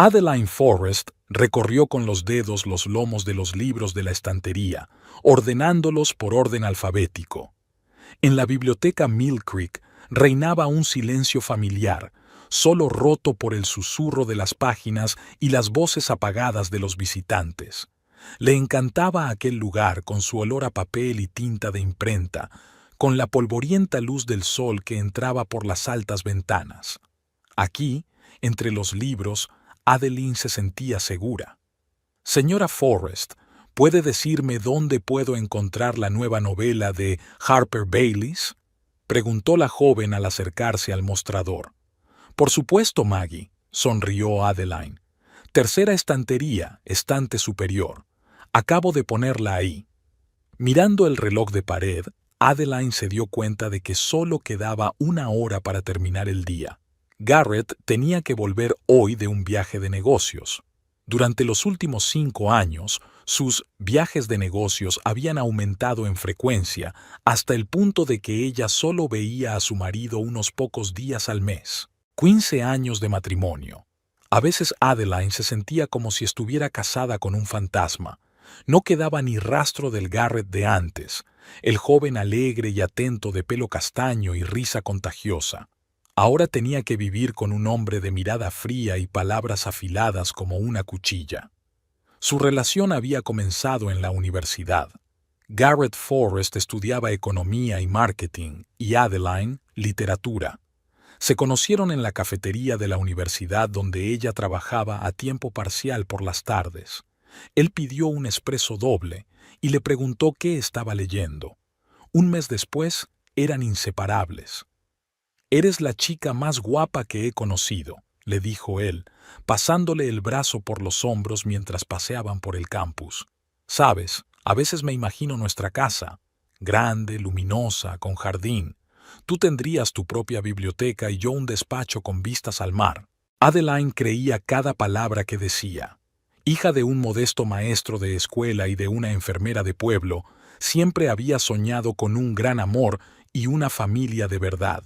Adeline Forrest recorrió con los dedos los lomos de los libros de la estantería, ordenándolos por orden alfabético. En la biblioteca Mill Creek reinaba un silencio familiar, solo roto por el susurro de las páginas y las voces apagadas de los visitantes. Le encantaba aquel lugar con su olor a papel y tinta de imprenta, con la polvorienta luz del sol que entraba por las altas ventanas. Aquí, entre los libros, Adeline se sentía segura. Señora Forrest, ¿puede decirme dónde puedo encontrar la nueva novela de Harper Baileys?, preguntó la joven al acercarse al mostrador. Por supuesto, Maggie, sonrió Adeline. Tercera estantería, estante superior. Acabo de ponerla ahí. Mirando el reloj de pared, Adeline se dio cuenta de que solo quedaba una hora para terminar el día. Garrett tenía que volver hoy de un viaje de negocios. Durante los últimos 5 años, sus viajes de negocios habían aumentado en frecuencia hasta el punto de que ella solo veía a su marido unos pocos días al mes. 15 años de matrimonio. A veces Adeline se sentía como si estuviera casada con un fantasma. No quedaba ni rastro del Garrett de antes, el joven alegre y atento de pelo castaño y risa contagiosa. Ahora tenía que vivir con un hombre de mirada fría y palabras afiladas como una cuchilla. Su relación había comenzado en la universidad. Garrett Forrest estudiaba economía y marketing y Adeline, literatura. Se conocieron en la cafetería de la universidad donde ella trabajaba a tiempo parcial por las tardes. Él pidió un espresso doble y le preguntó qué estaba leyendo. Un mes después, eran inseparables. «Eres la chica más guapa que he conocido», le dijo él, pasándole el brazo por los hombros mientras paseaban por el campus. «Sabes, a veces me imagino nuestra casa, grande, luminosa, con jardín. Tú tendrías tu propia biblioteca y yo un despacho con vistas al mar». Adeline creía cada palabra que decía. Hija de un modesto maestro de escuela y de una enfermera de pueblo, siempre había soñado con un gran amor y una familia de verdad.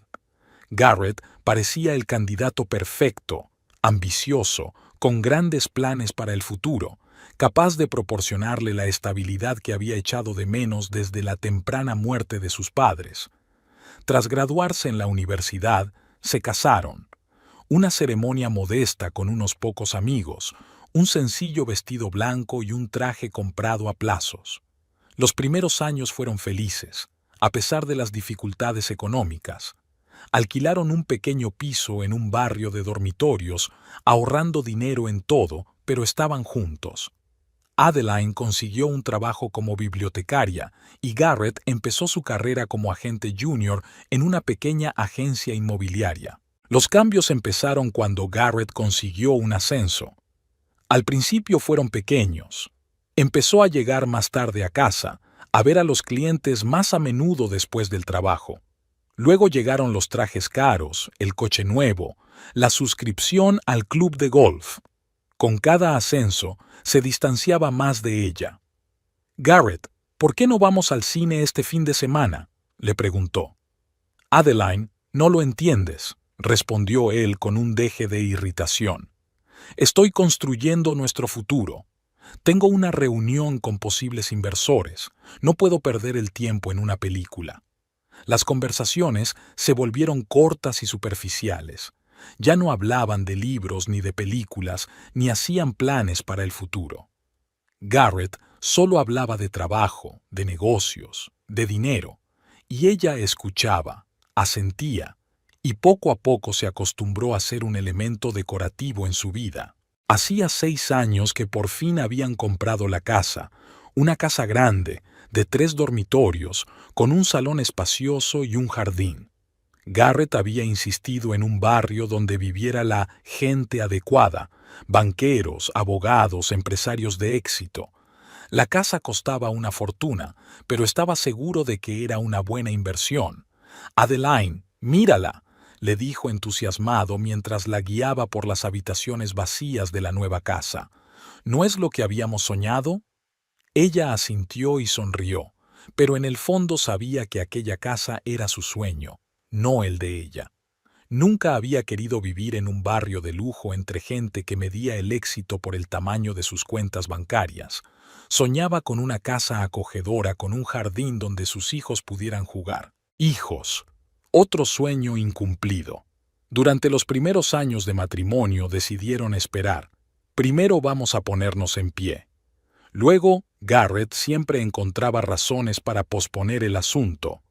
Garrett parecía el candidato perfecto, ambicioso, con grandes planes para el futuro, capaz de proporcionarle la estabilidad que había echado de menos desde la temprana muerte de sus padres. Tras graduarse en la universidad, se casaron. Una ceremonia modesta con unos pocos amigos, un sencillo vestido blanco y un traje comprado a plazos. Los primeros años fueron felices, a pesar de las dificultades económicas. Alquilaron un pequeño piso en un barrio de dormitorios, ahorrando dinero en todo, pero estaban juntos. Adeline consiguió un trabajo como bibliotecaria y Garrett empezó su carrera como agente junior en una pequeña agencia inmobiliaria. Los cambios empezaron cuando Garrett consiguió un ascenso. Al principio fueron pequeños. Empezó a llegar más tarde a casa, a ver a los clientes más a menudo después del trabajo. Luego llegaron los trajes caros, el coche nuevo, la suscripción al club de golf. Con cada ascenso, se distanciaba más de ella. «Garrett, ¿por qué no vamos al cine este fin de semana?», le preguntó. «Adeline, no lo entiendes», respondió él con un deje de irritación. «Estoy construyendo nuestro futuro. Tengo una reunión con posibles inversores. No puedo perder el tiempo en una película». Las conversaciones se volvieron cortas y superficiales. Ya no hablaban de libros ni de películas, ni hacían planes para el futuro. Garrett solo hablaba de trabajo, de negocios, de dinero, y ella escuchaba, asentía, y poco a poco se acostumbró a ser un elemento decorativo en su vida. Hacía 6 años que por fin habían comprado la casa, una casa grande, de 3 dormitorios, con un salón espacioso y un jardín. Garrett había insistido en un barrio donde viviera la gente adecuada, banqueros, abogados, empresarios de éxito. La casa costaba una fortuna, pero estaba seguro de que era una buena inversión. «Adeline, mírala», le dijo entusiasmado mientras la guiaba por las habitaciones vacías de la nueva casa. «¿No es lo que habíamos soñado?». Ella asintió y sonrió, pero en el fondo sabía que aquella casa era su sueño, no el de ella. Nunca había querido vivir en un barrio de lujo entre gente que medía el éxito por el tamaño de sus cuentas bancarias. Soñaba con una casa acogedora con un jardín donde sus hijos pudieran jugar. Hijos. Otro sueño incumplido. Durante los primeros años de matrimonio decidieron esperar. Primero vamos a ponernos en pie. Luego, Garrett siempre encontraba razones para posponer el asunto.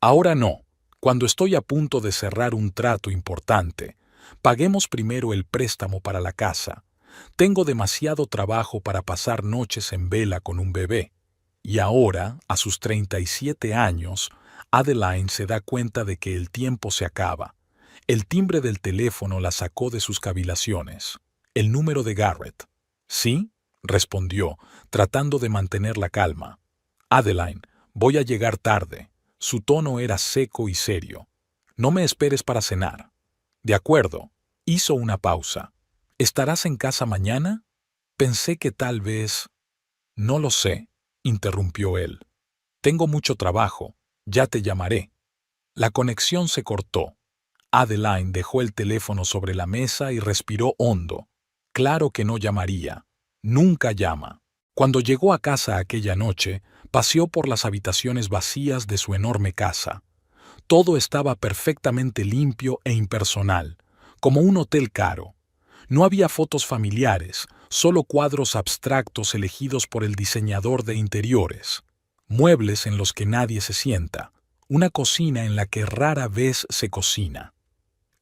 Ahora no. Cuando estoy a punto de cerrar un trato importante, paguemos primero el préstamo para la casa. Tengo demasiado trabajo para pasar noches en vela con un bebé. Y ahora, a sus 37 años, Adeline se da cuenta de que el tiempo se acaba. El timbre del teléfono la sacó de sus cavilaciones. El número de Garrett. ¿Sí? Respondió, tratando de mantener la calma. Adeline, voy a llegar tarde. Su tono era seco y serio. No me esperes para cenar. De acuerdo. Hizo una pausa. ¿Estarás en casa mañana? Pensé que tal vez... No lo sé, interrumpió él. Tengo mucho trabajo. Ya te llamaré. La conexión se cortó. Adeline dejó el teléfono sobre la mesa y respiró hondo. Claro que no llamaría. Nunca llama. Cuando llegó a casa aquella noche, paseó por las habitaciones vacías de su enorme casa. Todo estaba perfectamente limpio e impersonal, como un hotel caro. No había fotos familiares, solo cuadros abstractos elegidos por el diseñador de interiores. Muebles en los que nadie se sienta. Una cocina en la que rara vez se cocina.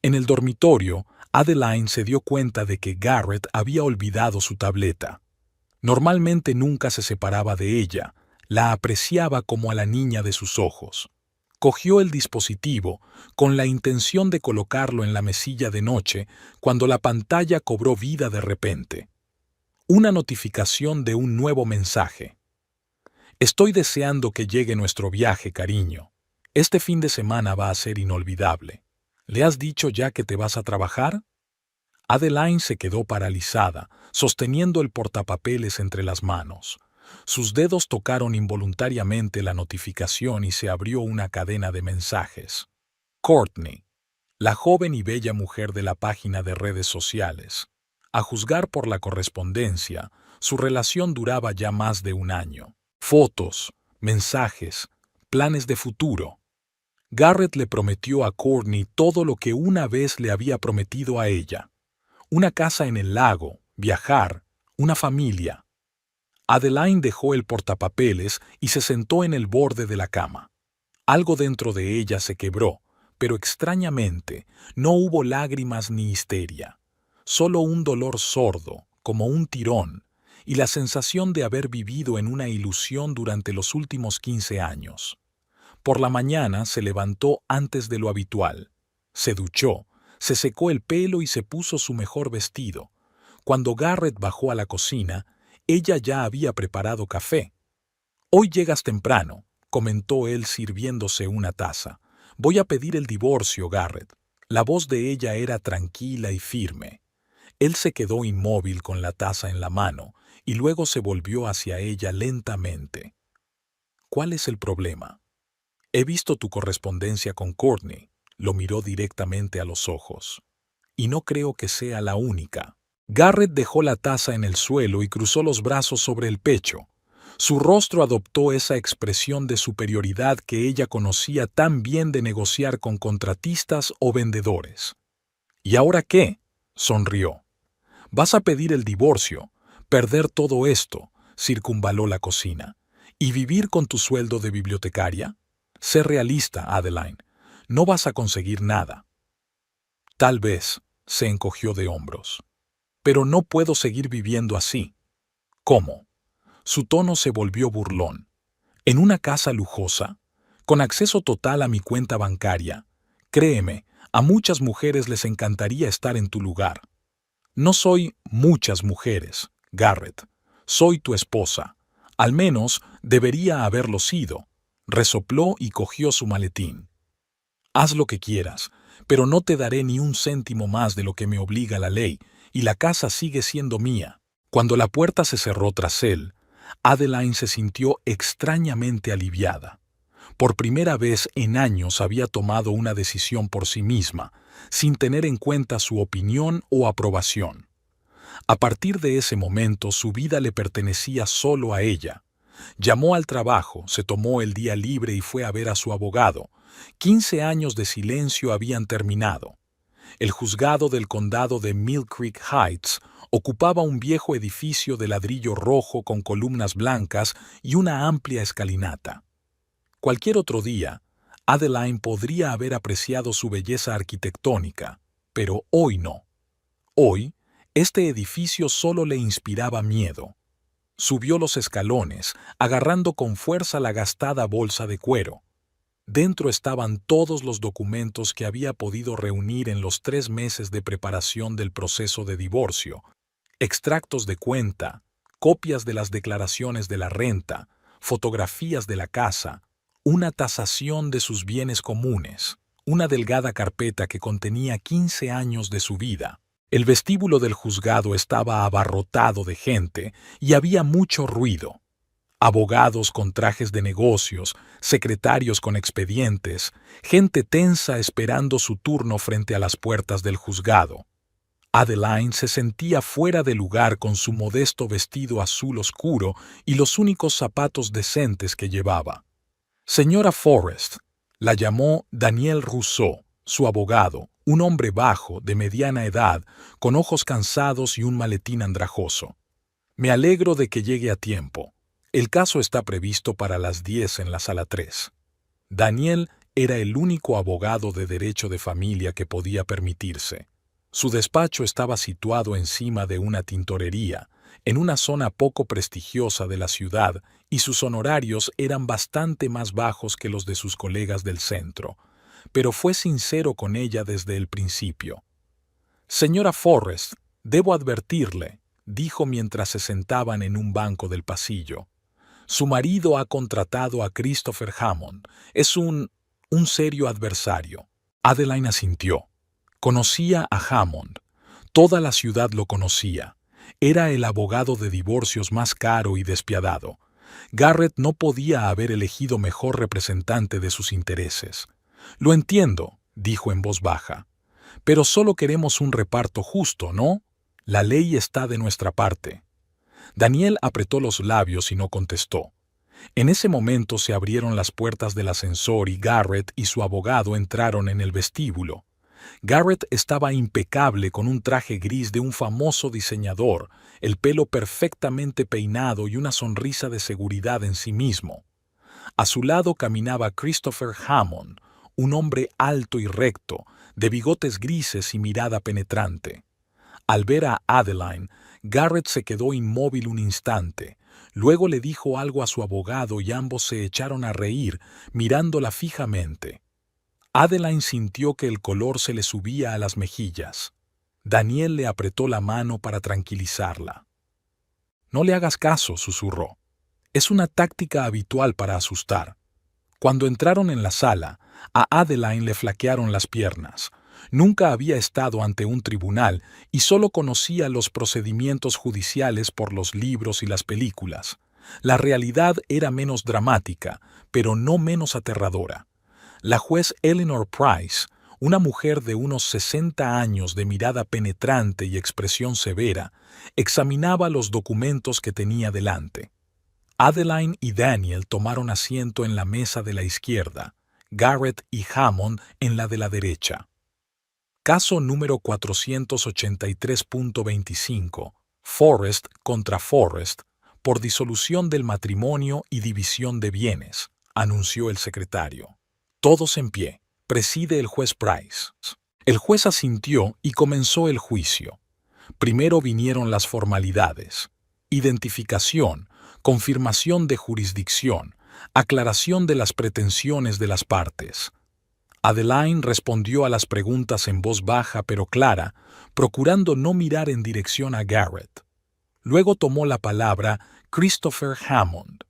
En el dormitorio, Adeline se dio cuenta de que Garrett había olvidado su tableta. Normalmente nunca se separaba de ella, la apreciaba como a la niña de sus ojos. Cogió el dispositivo con la intención de colocarlo en la mesilla de noche cuando la pantalla cobró vida de repente. Una notificación de un nuevo mensaje. Estoy deseando que llegue nuestro viaje, cariño. Este fin de semana va a ser inolvidable. ¿Le has dicho ya que te vas a trabajar? Adeline se quedó paralizada, sosteniendo el portapapeles entre las manos. Sus dedos tocaron involuntariamente la notificación y se abrió una cadena de mensajes. Courtney, la joven y bella mujer de la página de redes sociales. A juzgar por la correspondencia, su relación duraba ya más de un año. Fotos, mensajes, planes de futuro. Garrett le prometió a Courtney todo lo que una vez le había prometido a ella. Una casa en el lago, viajar, una familia. Adeline dejó el portapapeles y se sentó en el borde de la cama. Algo dentro de ella se quebró, pero extrañamente no hubo lágrimas ni histeria. Solo un dolor sordo, como un tirón, y la sensación de haber vivido en una ilusión durante los últimos 15 años. Por la mañana se levantó antes de lo habitual. Se duchó, se secó el pelo y se puso su mejor vestido. Cuando Garrett bajó a la cocina, ella ya había preparado café. «Hoy llegas temprano», comentó él sirviéndose una taza. «Voy a pedir el divorcio, Garrett». La voz de ella era tranquila y firme. Él se quedó inmóvil con la taza en la mano y luego se volvió hacia ella lentamente. «¿Cuál es el problema?» «He visto tu correspondencia con Courtney», lo miró directamente a los ojos. «Y no creo que sea la única». Garrett dejó la taza en el suelo y cruzó los brazos sobre el pecho. Su rostro adoptó esa expresión de superioridad que ella conocía tan bien de negociar con contratistas o vendedores. «¿Y ahora qué?», sonrió. «Vas a pedir el divorcio, perder todo esto», circunvaló la cocina, «y vivir con tu sueldo de bibliotecaria. Sé realista, Adeline. No vas a conseguir nada». «Tal vez», se encogió de hombros. «Pero no puedo seguir viviendo así». «¿Cómo?». Su tono se volvió burlón. «¿En una casa lujosa? Con acceso total a mi cuenta bancaria. Créeme, a muchas mujeres les encantaría estar en tu lugar». «No soy muchas mujeres, Garrett. Soy tu esposa. Al menos debería haberlo sido». Resopló y cogió su maletín. «Haz lo que quieras, pero no te daré ni un céntimo más de lo que me obliga la ley, y la casa sigue siendo mía». Cuando la puerta se cerró tras él, Adeline se sintió extrañamente aliviada. Por primera vez en años había tomado una decisión por sí misma, sin tener en cuenta su opinión o aprobación. A partir de ese momento su vida le pertenecía solo a ella. Llamó al trabajo, se tomó el día libre y fue a ver a su abogado. 15 años de silencio habían terminado. El juzgado del condado de Mill Creek Heights ocupaba un viejo edificio de ladrillo rojo con columnas blancas y una amplia escalinata. Cualquier otro día, Adeline podría haber apreciado su belleza arquitectónica, pero hoy no. Hoy, este edificio solo le inspiraba miedo. Subió los escalones, agarrando con fuerza la gastada bolsa de cuero. Dentro estaban todos los documentos que había podido reunir en los 3 meses de preparación del proceso de divorcio, extractos de cuenta, copias de las declaraciones de la renta, fotografías de la casa, una tasación de sus bienes comunes, una delgada carpeta que contenía 15 años de su vida. El vestíbulo del juzgado estaba abarrotado de gente y había mucho ruido. Abogados con trajes de negocios, secretarios con expedientes, gente tensa esperando su turno frente a las puertas del juzgado. Adeline se sentía fuera de lugar con su modesto vestido azul oscuro y los únicos zapatos decentes que llevaba. Señora Forrest, la llamó Daniel Rousseau, su abogado, un hombre bajo, de mediana edad, con ojos cansados y un maletín andrajoso. Me alegro de que llegue a tiempo. El caso está previsto para las 10 en la sala 3. Daniel era el único abogado de derecho de familia que podía permitirse. Su despacho estaba situado encima de una tintorería, en una zona poco prestigiosa de la ciudad, y sus honorarios eran bastante más bajos que los de sus colegas del centro, pero fue sincero con ella desde el principio. «Señora Forrest, debo advertirle», dijo mientras se sentaban en un banco del pasillo. «Su marido ha contratado a Christopher Hammond. Es un serio adversario». Adeline asintió. Conocía a Hammond. Toda la ciudad lo conocía. Era el abogado de divorcios más caro y despiadado. Garrett no podía haber elegido mejor representante de sus intereses. «Lo entiendo», dijo en voz baja. «Pero solo queremos un reparto justo, ¿no? La ley está de nuestra parte». Daniel apretó los labios y no contestó. En ese momento se abrieron las puertas del ascensor y Garrett y su abogado entraron en el vestíbulo. Garrett estaba impecable con un traje gris de un famoso diseñador, el pelo perfectamente peinado y una sonrisa de seguridad en sí mismo. A su lado caminaba Christopher Hammond, un hombre alto y recto, de bigotes grises y mirada penetrante. Al ver a Adeline, Garrett se quedó inmóvil un instante. Luego le dijo algo a su abogado y ambos se echaron a reír, mirándola fijamente. Adeline sintió que el color se le subía a las mejillas. Daniel le apretó la mano para tranquilizarla. «No le hagas caso», susurró. «Es una táctica habitual para asustar». Cuando entraron en la sala, a Adeline le flaquearon las piernas. Nunca había estado ante un tribunal y solo conocía los procedimientos judiciales por los libros y las películas. La realidad era menos dramática, pero no menos aterradora. La juez Eleanor Price, una mujer de unos 60 años de mirada penetrante y expresión severa, examinaba los documentos que tenía delante. Adeline y Daniel tomaron asiento en la mesa de la izquierda, Garrett y Hammond en la de la derecha. Caso número 483.25, Forrest contra Forrest, por disolución del matrimonio y división de bienes, anunció el secretario. Todos en pie. Preside el juez Price. El juez asintió y comenzó el juicio. Primero vinieron las formalidades: identificación, confirmación de jurisdicción, aclaración de las pretensiones de las partes. Adeline respondió a las preguntas en voz baja pero clara, procurando no mirar en dirección a Garrett. Luego tomó la palabra Christopher Hammond.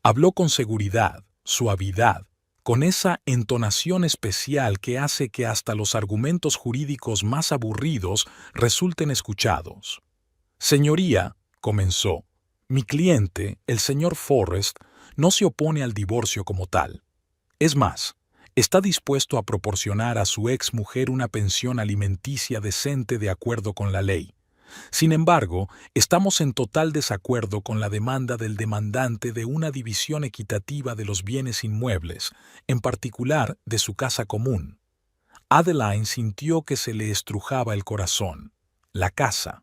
Habló con seguridad, suavidad, con esa entonación especial que hace que hasta los argumentos jurídicos más aburridos resulten escuchados. «Señoría», comenzó, «mi cliente, el señor Forrest, no se opone al divorcio como tal. Es más, está dispuesto a proporcionar a su exmujer una pensión alimenticia decente de acuerdo con la ley. Sin embargo, estamos en total desacuerdo con la demanda del demandante de una división equitativa de los bienes inmuebles, en particular de su casa común. Adeline sintió que se le estrujaba el corazón. La casa.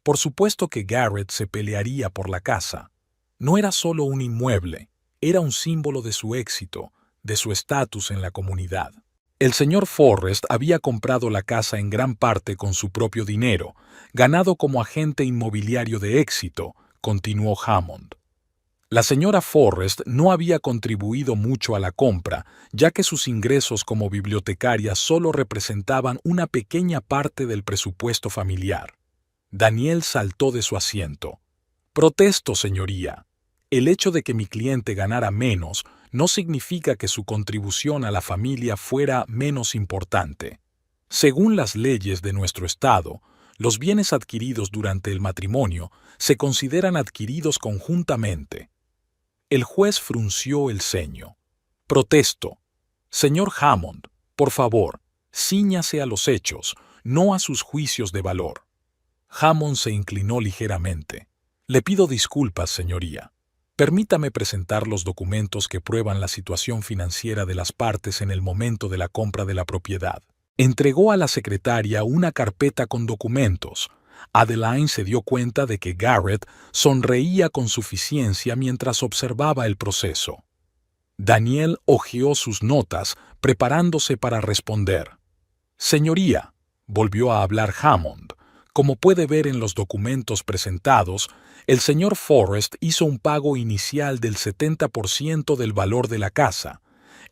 Por supuesto que Garrett se pelearía por la casa. No era solo un inmueble, era un símbolo de su éxito, de su estatus en la comunidad. El señor Forrest había comprado la casa en gran parte con su propio dinero, ganado como agente inmobiliario de éxito, continuó Hammond. La señora Forrest no había contribuido mucho a la compra, ya que sus ingresos como bibliotecaria solo representaban una pequeña parte del presupuesto familiar. Daniel saltó de su asiento. Protesto, señoría. El hecho de que mi cliente ganara menos no significa que su contribución a la familia fuera menos importante. Según las leyes de nuestro estado, los bienes adquiridos durante el matrimonio se consideran adquiridos conjuntamente. El juez frunció el ceño. Protesto. Señor Hammond, por favor, cíñase a los hechos, no a sus juicios de valor. Hammond se inclinó ligeramente. Le pido disculpas, señoría. Permítame presentar los documentos que prueban la situación financiera de las partes en el momento de la compra de la propiedad. Entregó a la secretaria una carpeta con documentos. Adeline se dio cuenta de que Garrett sonreía con suficiencia mientras observaba el proceso. Daniel hojeó sus notas, preparándose para responder. Señoría, volvió a hablar Hammond, como puede ver en los documentos presentados, el señor Forrest hizo un pago inicial del 70% del valor de la casa.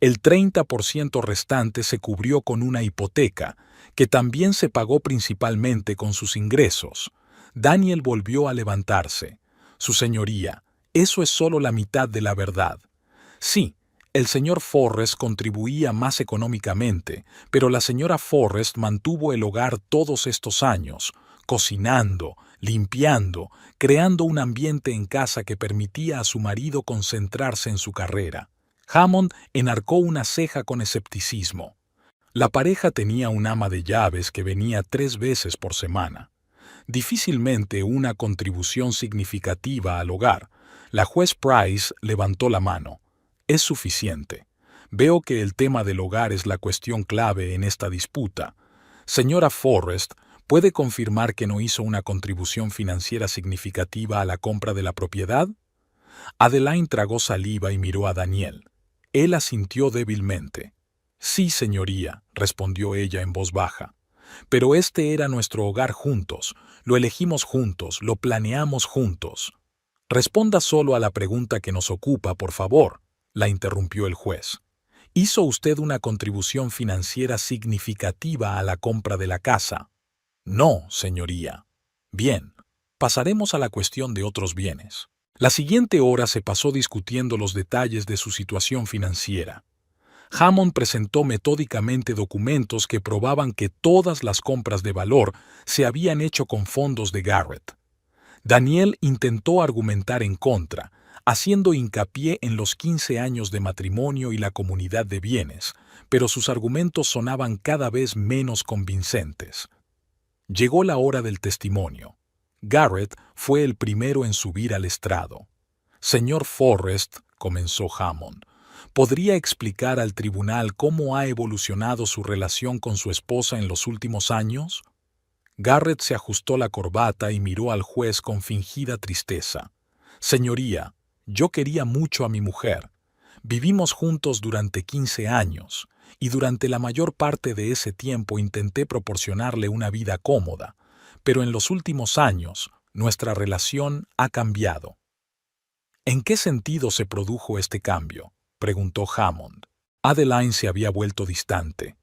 El 30% restante se cubrió con una hipoteca, que también se pagó principalmente con sus ingresos. Daniel volvió a levantarse. Su señoría, eso es solo la mitad de la verdad. Sí, el señor Forrest contribuía más económicamente, pero la señora Forrest mantuvo el hogar todos estos años, cocinando, limpiando, creando un ambiente en casa que permitía a su marido concentrarse en su carrera. Hammond enarcó una ceja con escepticismo. La pareja tenía un ama de llaves que venía 3 veces por semana. Difícilmente una contribución significativa al hogar. La juez Price levantó la mano. Es suficiente. Veo que el tema del hogar es la cuestión clave en esta disputa. Señora Forrest, ¿puede confirmar que no hizo una contribución financiera significativa a la compra de la propiedad? Adeline tragó saliva y miró a Daniel. Él asintió débilmente. Sí, señoría, respondió ella en voz baja. Pero este era nuestro hogar juntos, lo elegimos juntos, lo planeamos juntos. Responda solo a la pregunta que nos ocupa, por favor, la interrumpió el juez. ¿Hizo usted una contribución financiera significativa a la compra de la casa? No, señoría. Bien, pasaremos a la cuestión de otros bienes. La siguiente hora se pasó discutiendo los detalles de su situación financiera. Hammond presentó metódicamente documentos que probaban que todas las compras de valor se habían hecho con fondos de Garrett. Daniel intentó argumentar en contra, haciendo hincapié en los 15 años de matrimonio y la comunidad de bienes, pero sus argumentos sonaban cada vez menos convincentes. Llegó la hora del testimonio. Garrett fue el primero en subir al estrado. Señor Forrest, comenzó Hammond, ¿podría explicar al tribunal cómo ha evolucionado su relación con su esposa en los últimos años? Garrett se ajustó la corbata y miró al juez con fingida tristeza. Señoría, yo quería mucho a mi mujer. Vivimos juntos durante 15 años, y durante la mayor parte de ese tiempo intenté proporcionarle una vida cómoda, pero en los últimos años nuestra relación ha cambiado. ¿En qué sentido se produjo este cambio?, preguntó Hammond. Adeline se había vuelto distante.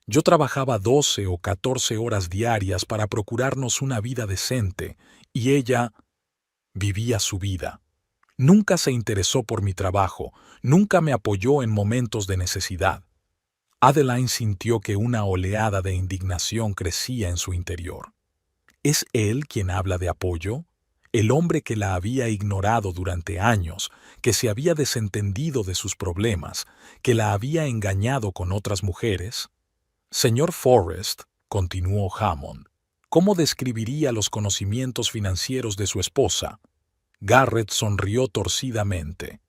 Yo trabajaba 12 o 14 horas diarias para procurarnos una vida decente, y ella vivía su vida. Nunca se interesó por mi trabajo, nunca me apoyó en momentos de necesidad. Adeline sintió que una oleada de indignación crecía en su interior. ¿Es él quien habla de apoyo? el hombre que la había ignorado durante años, que se había desentendido de sus problemas, que la había engañado con otras mujeres? Señor Forrest, continuó Hammond, ¿cómo describiría los conocimientos financieros de su esposa? Garrett sonrió torcidamente.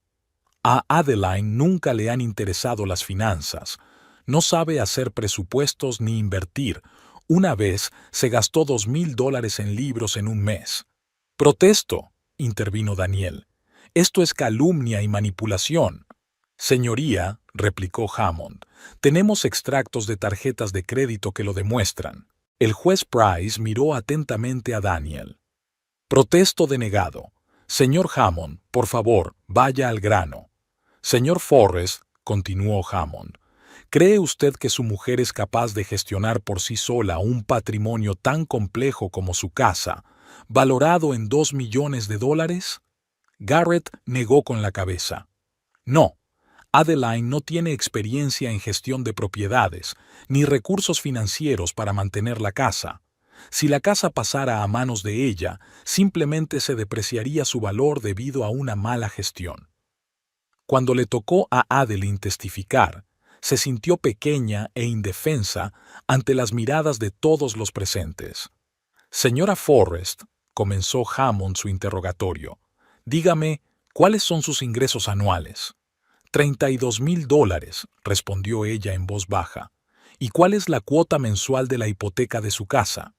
A Adeline nunca le han interesado las finanzas. No sabe hacer presupuestos ni invertir. Una vez se gastó $2,000 en libros en un mes. Protesto, intervino Daniel. Esto es calumnia y manipulación. Señoría, replicó Hammond, tenemos extractos de tarjetas de crédito que lo demuestran. El juez Price miró atentamente a Daniel. Protesto denegado. Señor Hammond, por favor, vaya al grano. Señor Forrest, continuó Hammond, ¿cree usted que su mujer es capaz de gestionar por sí sola un patrimonio tan complejo como su casa, valorado en $2 millones? Garrett negó con la cabeza. No, Adeline no tiene experiencia en gestión de propiedades, ni recursos financieros para mantener la casa. Si la casa pasara a manos de ella, simplemente se depreciaría su valor debido a una mala gestión. Cuando le tocó a Adeline testificar, se sintió pequeña e indefensa ante las miradas de todos los presentes. Señora Forrest, comenzó Hammond su interrogatorio, dígame, ¿cuáles son sus ingresos anuales? $32,000, respondió ella en voz baja. ¿Y cuál es la cuota mensual de la hipoteca de su casa?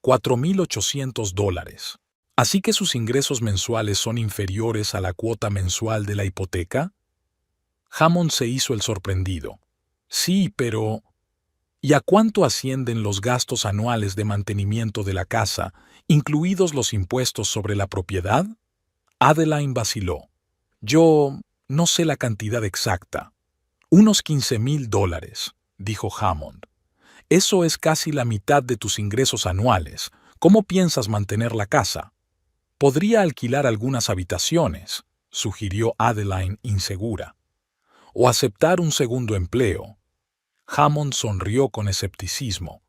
$4,800. ¿Así que sus ingresos mensuales son inferiores a la cuota mensual de la hipoteca? Hammond se hizo el sorprendido. Sí, pero... ¿Y a cuánto ascienden los gastos anuales de mantenimiento de la casa, incluidos los impuestos sobre la propiedad? Adeline vaciló. Yo no sé la cantidad exacta. Unos $15,000, dijo Hammond. Eso es casi la mitad de tus ingresos anuales. ¿Cómo piensas mantener la casa? Podría alquilar algunas habitaciones, sugirió Adeline insegura. O aceptar un segundo empleo. Hammond sonrió con escepticismo.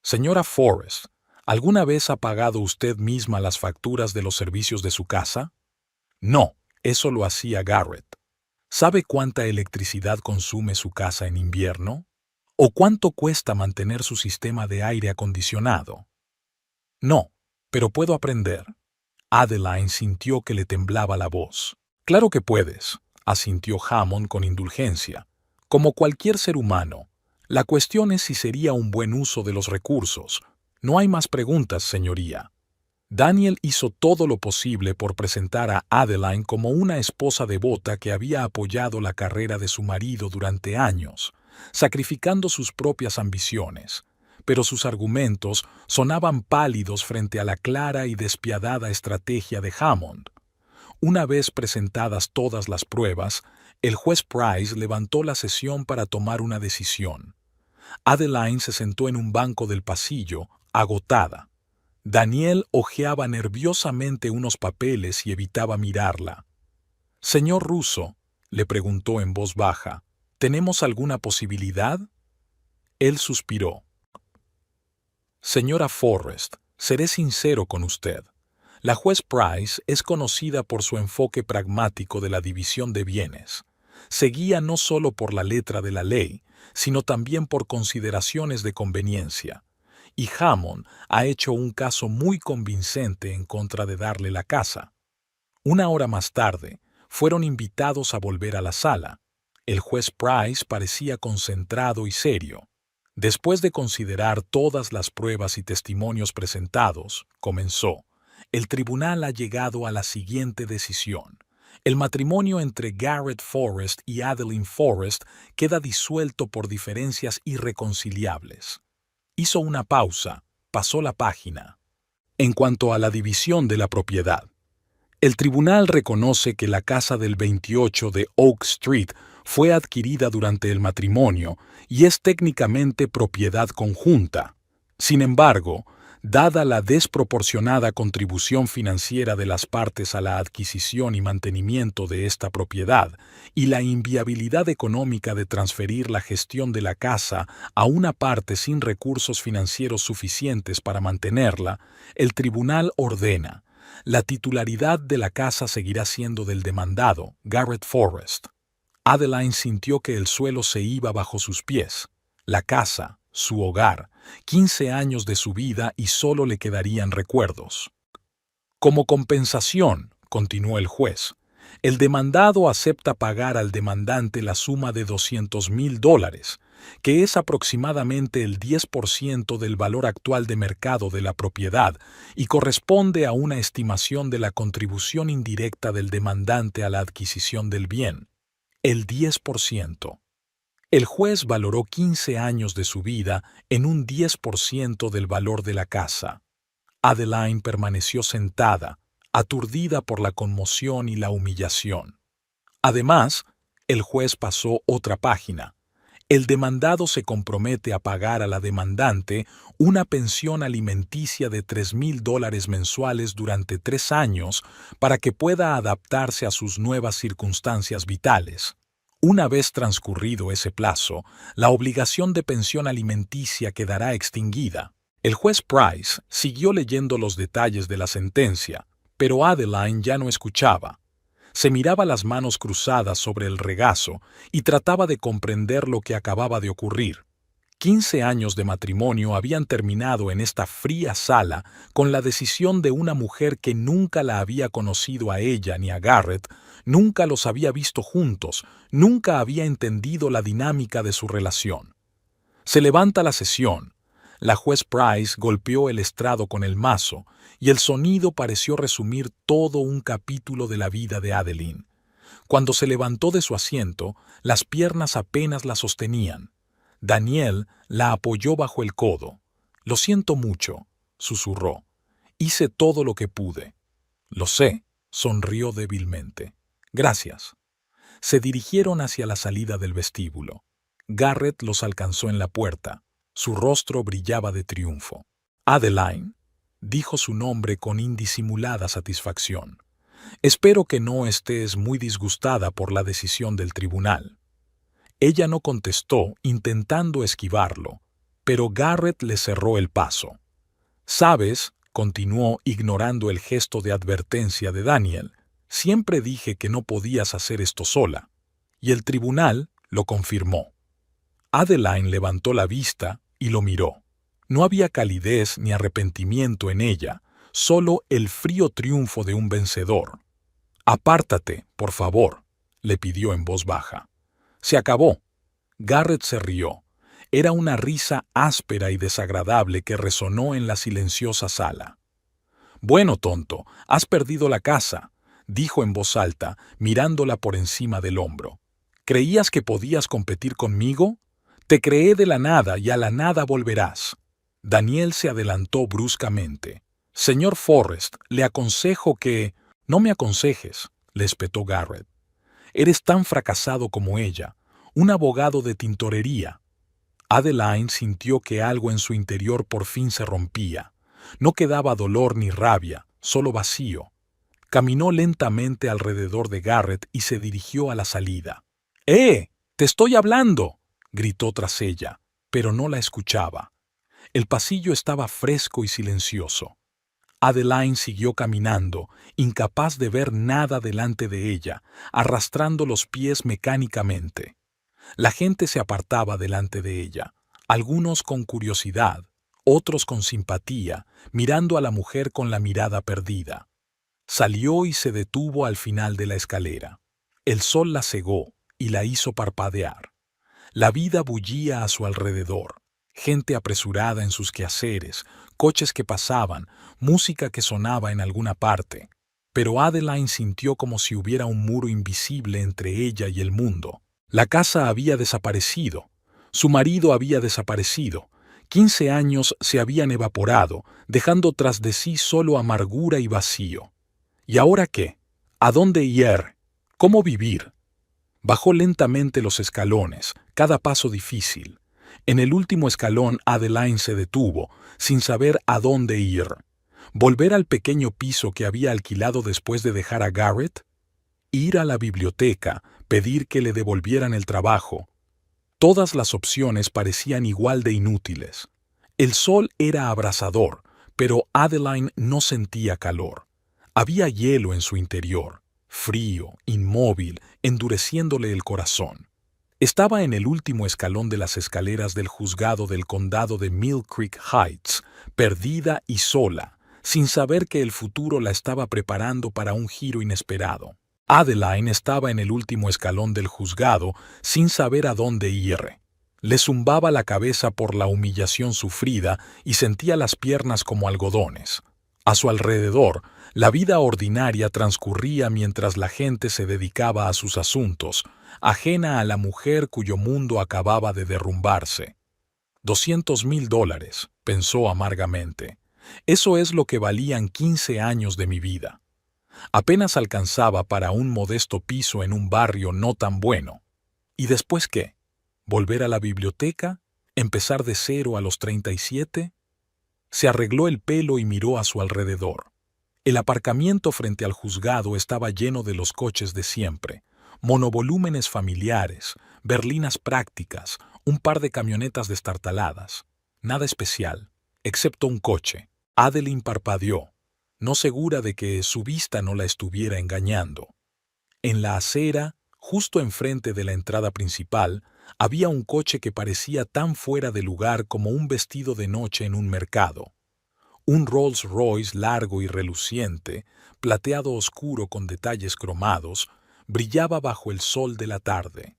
Señora Forrest, ¿alguna vez ha pagado usted misma las facturas de los servicios de su casa? No, eso lo hacía Garrett. ¿Sabe cuánta electricidad consume su casa en invierno? ¿O cuánto cuesta mantener su sistema de aire acondicionado? No, pero puedo aprender. Adeline sintió que le temblaba la voz. Claro que puedes, asintió Hammond con indulgencia. Como cualquier ser humano, la cuestión es si sería un buen uso de los recursos. No hay más preguntas, señoría. Daniel hizo todo lo posible por presentar a Adeline como una esposa devota que había apoyado la carrera de su marido durante años, sacrificando sus propias ambiciones, pero sus argumentos sonaban pálidos frente a la clara y despiadada estrategia de Hammond. Una vez presentadas todas las pruebas, el juez Price levantó la sesión para tomar una decisión. Adeline se sentó en un banco del pasillo, agotada. Daniel hojeaba nerviosamente unos papeles y evitaba mirarla. «Señor Russo», le preguntó en voz baja, ¿tenemos alguna posibilidad? Él suspiró. Señora Forrest, seré sincero con usted. La juez Price es conocida por su enfoque pragmático de la división de bienes. Se guía no solo por la letra de la ley, sino también por consideraciones de conveniencia. Y Hammond ha hecho un caso muy convincente en contra de darle la casa. Una hora más tarde, fueron invitados a volver a la sala. El juez Price parecía concentrado y serio. Después de considerar todas las pruebas y testimonios presentados, comenzó. El tribunal ha llegado a la siguiente decisión. El matrimonio entre Garrett Forrest y Adeline Forrest queda disuelto por diferencias irreconciliables. Hizo una pausa, pasó la página. En cuanto a la división de la propiedad, el tribunal reconoce que la casa del 28 de Oak Street fue adquirida durante el matrimonio y es técnicamente propiedad conjunta. Sin embargo, dada la desproporcionada contribución financiera de las partes a la adquisición y mantenimiento de esta propiedad y la inviabilidad económica de transferir la gestión de la casa a una parte sin recursos financieros suficientes para mantenerla, el tribunal ordena: la titularidad de la casa seguirá siendo del demandado, Garrett Forrest. Adeline sintió que el suelo se iba bajo sus pies. La casa, su hogar, 15 años de su vida y solo le quedarían recuerdos. Como compensación, continuó el juez, el demandado acepta pagar al demandante la suma de $200,000, que es aproximadamente el 10% del valor actual de mercado de la propiedad y corresponde a una estimación de la contribución indirecta del demandante a la adquisición del bien, el 10%. El juez valoró 15 años de su vida en un 10% del valor de la casa. Adeline permaneció sentada, aturdida por la conmoción y la humillación. Además, el juez pasó otra página. El demandado se compromete a pagar a la demandante una pensión alimenticia de $3,000 mensuales durante 3 años para que pueda adaptarse a sus nuevas circunstancias vitales. Una vez transcurrido ese plazo, la obligación de pensión alimenticia quedará extinguida. El juez Price siguió leyendo los detalles de la sentencia, pero Adeline ya no escuchaba. Se miraba las manos cruzadas sobre el regazo y trataba de comprender lo que acababa de ocurrir. 15 años de matrimonio habían terminado en esta fría sala con la decisión de una mujer que nunca la había conocido a ella ni a Garrett, nunca los había visto juntos, nunca había entendido la dinámica de su relación. Se levanta la sesión. La juez Price golpeó el estrado con el mazo y el sonido pareció resumir todo un capítulo de la vida de Adeline. Cuando se levantó de su asiento, las piernas apenas la sostenían. Daniel la apoyó bajo el codo. «Lo siento mucho», susurró. «Hice todo lo que pude». «Lo sé», sonrió débilmente. «Gracias». Se dirigieron hacia la salida del vestíbulo. Garrett los alcanzó en la puerta. Su rostro brillaba de triunfo. «Adeline», dijo su nombre con indisimulada satisfacción. «Espero que no estés muy disgustada por la decisión del tribunal». Ella no contestó, intentando esquivarlo, pero Garrett le cerró el paso. «Sabes», continuó ignorando el gesto de advertencia de Daniel, «siempre dije que no podías hacer esto sola». Y el tribunal lo confirmó. Adeline levantó la vista y lo miró. No había calidez ni arrepentimiento en ella, solo el frío triunfo de un vencedor. «Apártate, por favor», le pidió en voz baja. «Se acabó». Garrett se rió. Era una risa áspera y desagradable que resonó en la silenciosa sala. «Bueno, tonto, has perdido la casa», dijo en voz alta, mirándola por encima del hombro. «¿Creías que podías competir conmigo? Te creé de la nada y a la nada volverás». Daniel se adelantó bruscamente. «Señor Forrest, le aconsejo que...» «No me aconsejes», le espetó Garrett. «Eres tan fracasado como ella, un abogado de tintorería». Adeline sintió que algo en su interior por fin se rompía. No quedaba dolor ni rabia, solo vacío. Caminó lentamente alrededor de Garrett y se dirigió a la salida. «¡Eh! ¡Te estoy hablando!», gritó tras ella, pero no la escuchaba. El pasillo estaba fresco y silencioso. Adeline siguió caminando, incapaz de ver nada delante de ella, arrastrando los pies mecánicamente. La gente se apartaba delante de ella, algunos con curiosidad, otros con simpatía, mirando a la mujer con la mirada perdida. Salió y se detuvo al final de la escalera. El sol la cegó y la hizo parpadear. La vida bullía a su alrededor. Gente apresurada en sus quehaceres, coches que pasaban, música que sonaba en alguna parte. Pero Adeline sintió como si hubiera un muro invisible entre ella y el mundo. La casa había desaparecido. Su marido había desaparecido. 15 años se habían evaporado, dejando tras de sí solo amargura y vacío. ¿Y ahora qué? ¿A dónde ir? ¿Cómo vivir? Bajó lentamente los escalones, cada paso difícil. En el último escalón Adeline se detuvo, sin saber a dónde ir. ¿Volver al pequeño piso que había alquilado después de dejar a Garrett? Ir a la biblioteca, pedir que le devolvieran el trabajo. Todas las opciones parecían igual de inútiles. El sol era abrasador, pero Adeline no sentía calor. Había hielo en su interior, frío, inmóvil, endureciéndole el corazón. Estaba en el último escalón de las escaleras del juzgado del condado de Mill Creek Heights, perdida y sola, sin saber que el futuro la estaba preparando para un giro inesperado. Adeline estaba en el último escalón del juzgado, sin saber a dónde ir. Le zumbaba la cabeza por la humillación sufrida y sentía las piernas como algodones. A su alrededor, la vida ordinaria transcurría mientras la gente se dedicaba a sus asuntos, ajena a la mujer cuyo mundo acababa de derrumbarse. $200,000, pensó amargamente. Eso es lo que valían 15 años de mi vida. Apenas alcanzaba para un modesto piso en un barrio no tan bueno. ¿Y después qué? ¿Volver a la biblioteca? ¿Empezar de cero a los 37? Se arregló el pelo y miró a su alrededor. El aparcamiento frente al juzgado estaba lleno de los coches de siempre, monovolúmenes familiares, berlinas prácticas, un par de camionetas destartaladas. Nada especial, excepto un coche. Adeline parpadeó, no segura de que su vista no la estuviera engañando. En la acera, justo enfrente de la entrada principal, había un coche que parecía tan fuera de lugar como un vestido de noche en un mercado. Un Rolls Royce largo y reluciente, plateado oscuro con detalles cromados, brillaba bajo el sol de la tarde.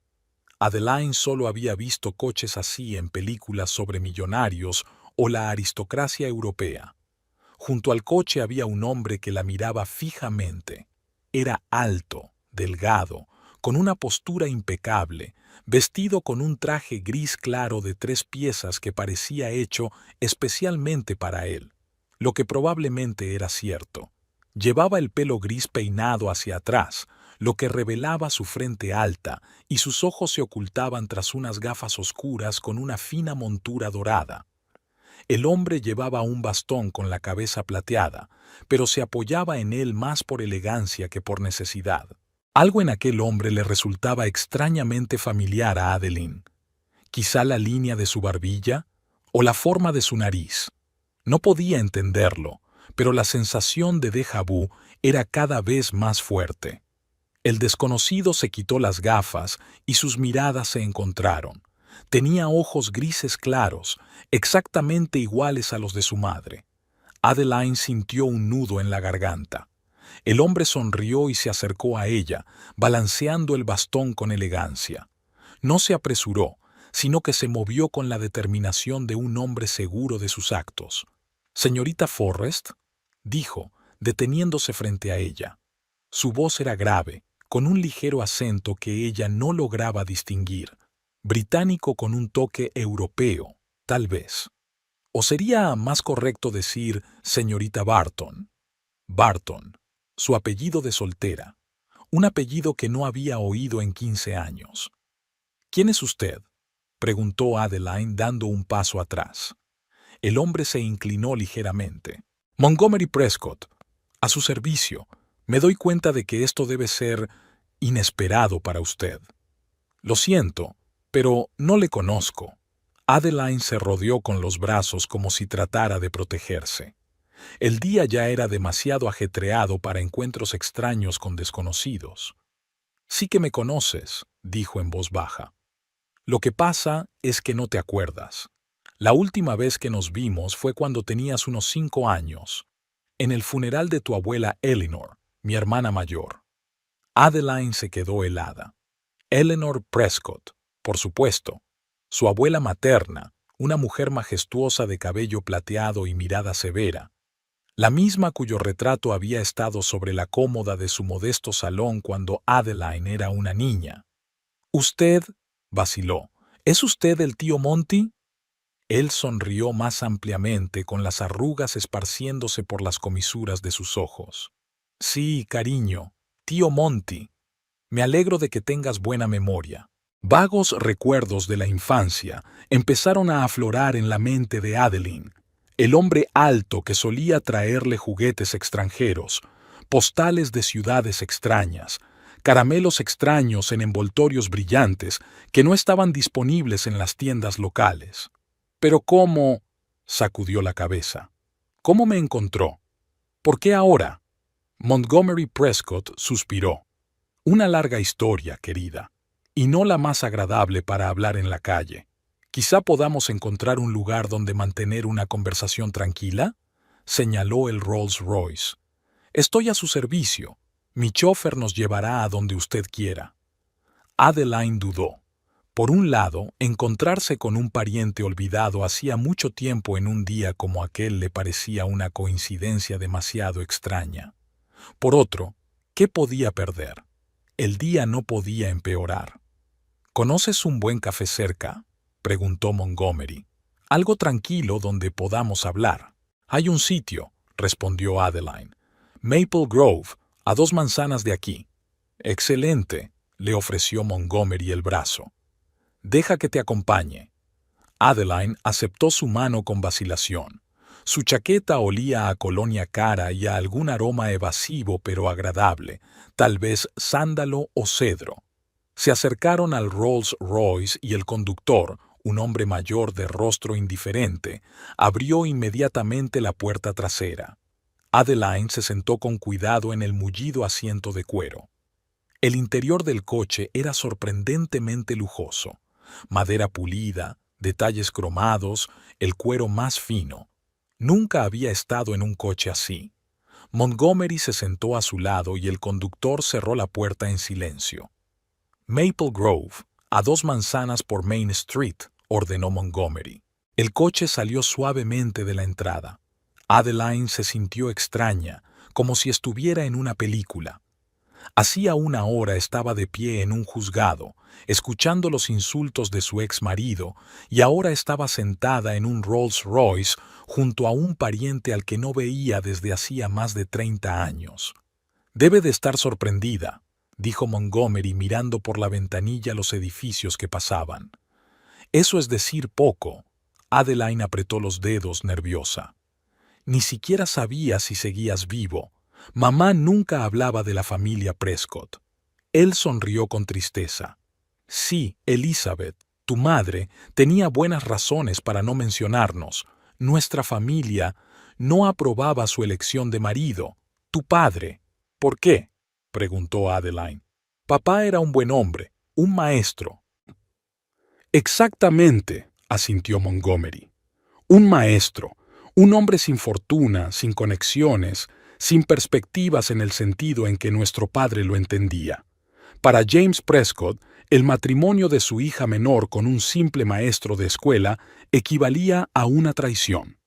Adeline solo había visto coches así en películas sobre millonarios o la aristocracia europea. Junto al coche había un hombre que la miraba fijamente. Era alto, delgado, con una postura impecable, vestido con un traje gris claro de 3 piezas que parecía hecho especialmente para él, lo que probablemente era cierto. Llevaba el pelo gris peinado hacia atrás, lo que revelaba su frente alta, y sus ojos se ocultaban tras unas gafas oscuras con una fina montura dorada. El hombre llevaba un bastón con la cabeza plateada, pero se apoyaba en él más por elegancia que por necesidad. Algo en aquel hombre le resultaba extrañamente familiar a Adeline. Quizá la línea de su barbilla o la forma de su nariz. No podía entenderlo, pero la sensación de déjà vu era cada vez más fuerte. El desconocido se quitó las gafas y sus miradas se encontraron. Tenía ojos grises claros, exactamente iguales a los de su madre. Adeline sintió un nudo en la garganta. El hombre sonrió y se acercó a ella, balanceando el bastón con elegancia. No se apresuró, sino que se movió con la determinación de un hombre seguro de sus actos. «Señorita Forrest», dijo, deteniéndose frente a ella. Su voz era grave, con un ligero acento que ella no lograba distinguir. Británico con un toque europeo, tal vez. ¿O sería más correcto decir señorita Barton? Barton, su apellido de soltera, un apellido que no había oído en 15 años. «¿Quién es usted?», preguntó Adeline dando un paso atrás. El hombre se inclinó ligeramente. «Montgomery Prescott, a su servicio. Me doy cuenta de que esto debe ser inesperado para usted. Lo siento, pero no le conozco». Adeline se rodeó con los brazos como si tratara de protegerse. El día ya era demasiado ajetreado para encuentros extraños con desconocidos. «Sí que me conoces», dijo en voz baja. «Lo que pasa es que no te acuerdas. La última vez que nos vimos fue cuando tenías unos 5 años, en el funeral de tu abuela Eleanor, mi hermana mayor». Adeline se quedó helada. Eleanor Prescott, por supuesto, su abuela materna, una mujer majestuosa de cabello plateado y mirada severa, la misma cuyo retrato había estado sobre la cómoda de su modesto salón cuando Adeline era una niña. «Usted», vaciló, «¿es usted el tío Monty?» Él sonrió más ampliamente, con las arrugas esparciéndose por las comisuras de sus ojos. «Sí, cariño, tío Monty. Me alegro de que tengas buena memoria». Vagos recuerdos de la infancia empezaron a aflorar en la mente de Adeline. El hombre alto que solía traerle juguetes extranjeros, postales de ciudades extrañas, caramelos extraños en envoltorios brillantes que no estaban disponibles en las tiendas locales. «¿Pero cómo?», sacudió la cabeza. «¿Cómo me encontró? ¿Por qué ahora?». Montgomery Prescott suspiró. Una larga historia, querida, y no la más agradable para hablar en la calle. Quizá podamos encontrar un lugar donde mantener una conversación tranquila, señaló el Rolls Royce. Estoy a su servicio. Mi chofer nos llevará a donde usted quiera. Adeline dudó. Por un lado, encontrarse con un pariente olvidado hacía mucho tiempo en un día como aquel le parecía una coincidencia demasiado extraña. Por otro, ¿qué podía perder? El día no podía empeorar. ¿Conoces un buen café cerca?, preguntó Montgomery. Algo tranquilo donde podamos hablar. Hay un sitio, respondió Adeline. Maple Grove, a 2 manzanas de aquí. Excelente, le ofreció Montgomery el brazo. Deja que te acompañe. Adeline aceptó su mano con vacilación. Su chaqueta olía a colonia cara y a algún aroma evasivo pero agradable, tal vez sándalo o cedro. Se acercaron al Rolls Royce y el conductor, un hombre mayor de rostro indiferente, abrió inmediatamente la puerta trasera. Adeline se sentó con cuidado en el mullido asiento de cuero. El interior del coche era sorprendentemente lujoso. Madera pulida, detalles cromados, el cuero más fino. Nunca había estado en un coche así. Montgomery se sentó a su lado y el conductor cerró la puerta en silencio. Maple Grove, a 2 manzanas por Main Street, ordenó Montgomery. El coche salió suavemente de la entrada. Adeline se sintió extraña, como si estuviera en una película. Hacía una hora estaba de pie en un juzgado, escuchando los insultos de su ex marido, y ahora estaba sentada en un Rolls Royce junto a un pariente al que no veía desde hacía más de 30 años. Debe de estar sorprendida, dijo Montgomery mirando por la ventanilla los edificios que pasaban. Eso es decir poco. Adeline apretó los dedos nerviosa. Ni siquiera sabía si seguías vivo. Mamá nunca hablaba de la familia Prescott. Él sonrió con tristeza. Sí, Elizabeth, tu madre, tenía buenas razones para no mencionarnos. Nuestra familia no aprobaba su elección de marido. Tu padre. ¿Por qué?, preguntó Adeline. Papá era un buen hombre, un maestro. Exactamente, asintió Montgomery. Un maestro, un hombre sin fortuna, sin conexiones, sin perspectivas en el sentido en que nuestro padre lo entendía. Para James Prescott, el matrimonio de su hija menor con un simple maestro de escuela equivalía a una traición.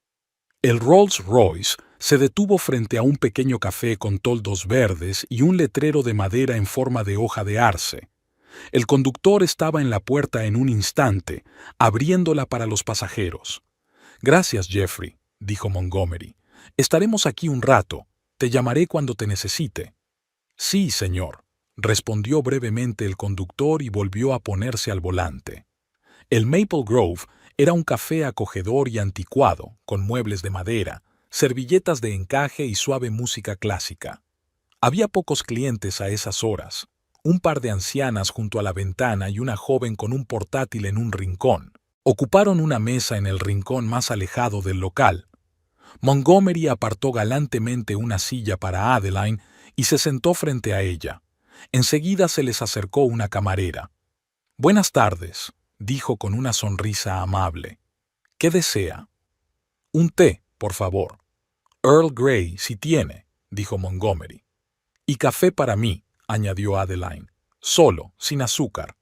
El Rolls Royce se detuvo frente a un pequeño café con toldos verdes y un letrero de madera en forma de hoja de arce. El conductor estaba en la puerta en un instante, abriéndola para los pasajeros. Gracias, Jeffrey, dijo Montgomery. Estaremos aquí un rato. Te llamaré cuando te necesite. Sí, señor, respondió brevemente el conductor y volvió a ponerse al volante. El Maple Grove era un café acogedor y anticuado, con muebles de madera, servilletas de encaje y suave música clásica. Había pocos clientes a esas horas. Un par de ancianas junto a la ventana y una joven con un portátil en un rincón. Ocuparon una mesa en el rincón más alejado del local. Montgomery apartó galantemente una silla para Adeline y se sentó frente a ella. Enseguida se les acercó una camarera. «Buenas tardes», dijo con una sonrisa amable. «¿Qué desea?» «Un té, por favor». «Earl Grey, si tiene», dijo Montgomery. «Y café para mí», añadió Adeline. «Solo, sin azúcar».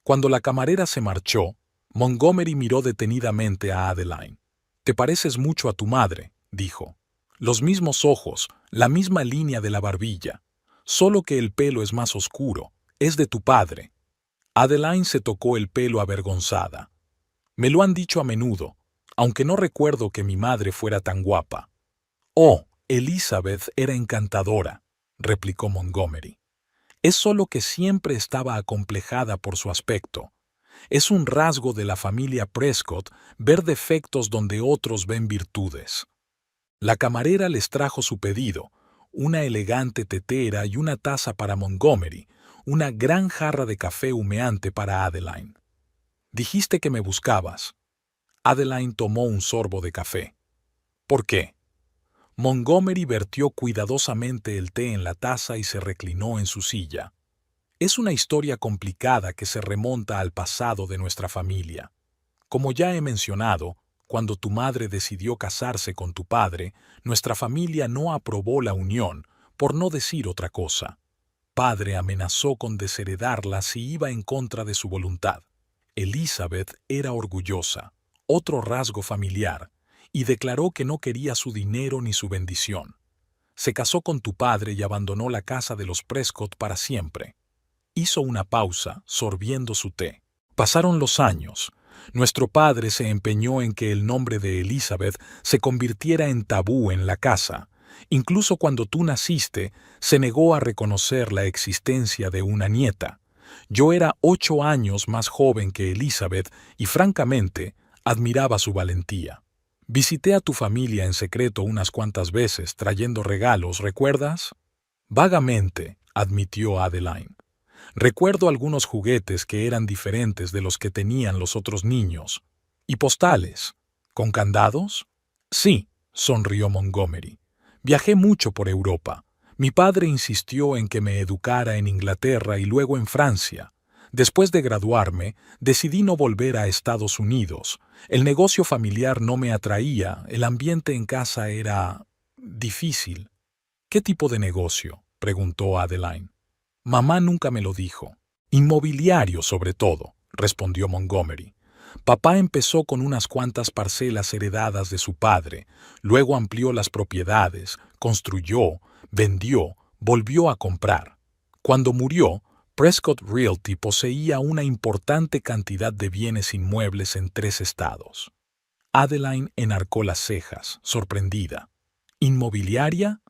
Cuando la camarera se marchó, Montgomery miró detenidamente a Adeline. «Te pareces mucho a tu madre», dijo. «Los mismos ojos, la misma línea de la barbilla. Solo que el pelo es más oscuro. Es de tu padre». Adeline se tocó el pelo avergonzada. «Me lo han dicho a menudo, aunque no recuerdo que mi madre fuera tan guapa». «Oh, Elizabeth era encantadora», replicó Montgomery. «Es solo que siempre estaba acomplejada por su aspecto. Es un rasgo de la familia Prescott ver defectos donde otros ven virtudes». La camarera les trajo su pedido, una elegante tetera y una taza para Montgomery, una gran jarra de café humeante para Adeline. «Dijiste que me buscabas». Adeline tomó un sorbo de café. «¿Por qué?». Montgomery vertió cuidadosamente el té en la taza y se reclinó en su silla. Es una historia complicada que se remonta al pasado de nuestra familia. Como ya he mencionado, cuando tu madre decidió casarse con tu padre, nuestra familia no aprobó la unión, por no decir otra cosa. Padre amenazó con desheredarla si iba en contra de su voluntad. Elizabeth era orgullosa, otro rasgo familiar, y declaró que no quería su dinero ni su bendición. Se casó con tu padre y abandonó la casa de los Prescott para siempre. Hizo una pausa, sorbiendo su té. Pasaron los años. Nuestro padre se empeñó en que el nombre de Elizabeth se convirtiera en tabú en la casa. Incluso cuando tú naciste, se negó a reconocer la existencia de una nieta. Yo era 8 años más joven que Elizabeth y, francamente, admiraba su valentía. Visité a tu familia en secreto unas cuantas veces, trayendo regalos, ¿recuerdas? Vagamente, admitió Adeline. Recuerdo algunos juguetes que eran diferentes de los que tenían los otros niños. ¿Y postales? ¿Con candados? Sí, sonrió Montgomery. Viajé mucho por Europa. Mi padre insistió en que me educara en Inglaterra y luego en Francia. Después de graduarme, decidí no volver a Estados Unidos. El negocio familiar no me atraía, el ambiente en casa era difícil. ¿Qué tipo de negocio?, preguntó Adeline. Mamá nunca me lo dijo. Inmobiliario, sobre todo, respondió Montgomery. Papá empezó con unas cuantas parcelas heredadas de su padre, luego amplió las propiedades, construyó, vendió, volvió a comprar. Cuando murió, Prescott Realty poseía una importante cantidad de bienes inmuebles en 3 estados. Adeline enarcó las cejas, sorprendida. ¿Inmobiliaria?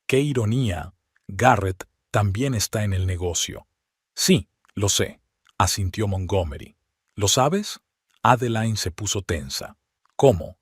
¡Qué ironía! Garrett también está en el negocio. Sí, lo sé, asintió Montgomery. ¿Lo sabes? Adeline se puso tensa. ¿Cómo?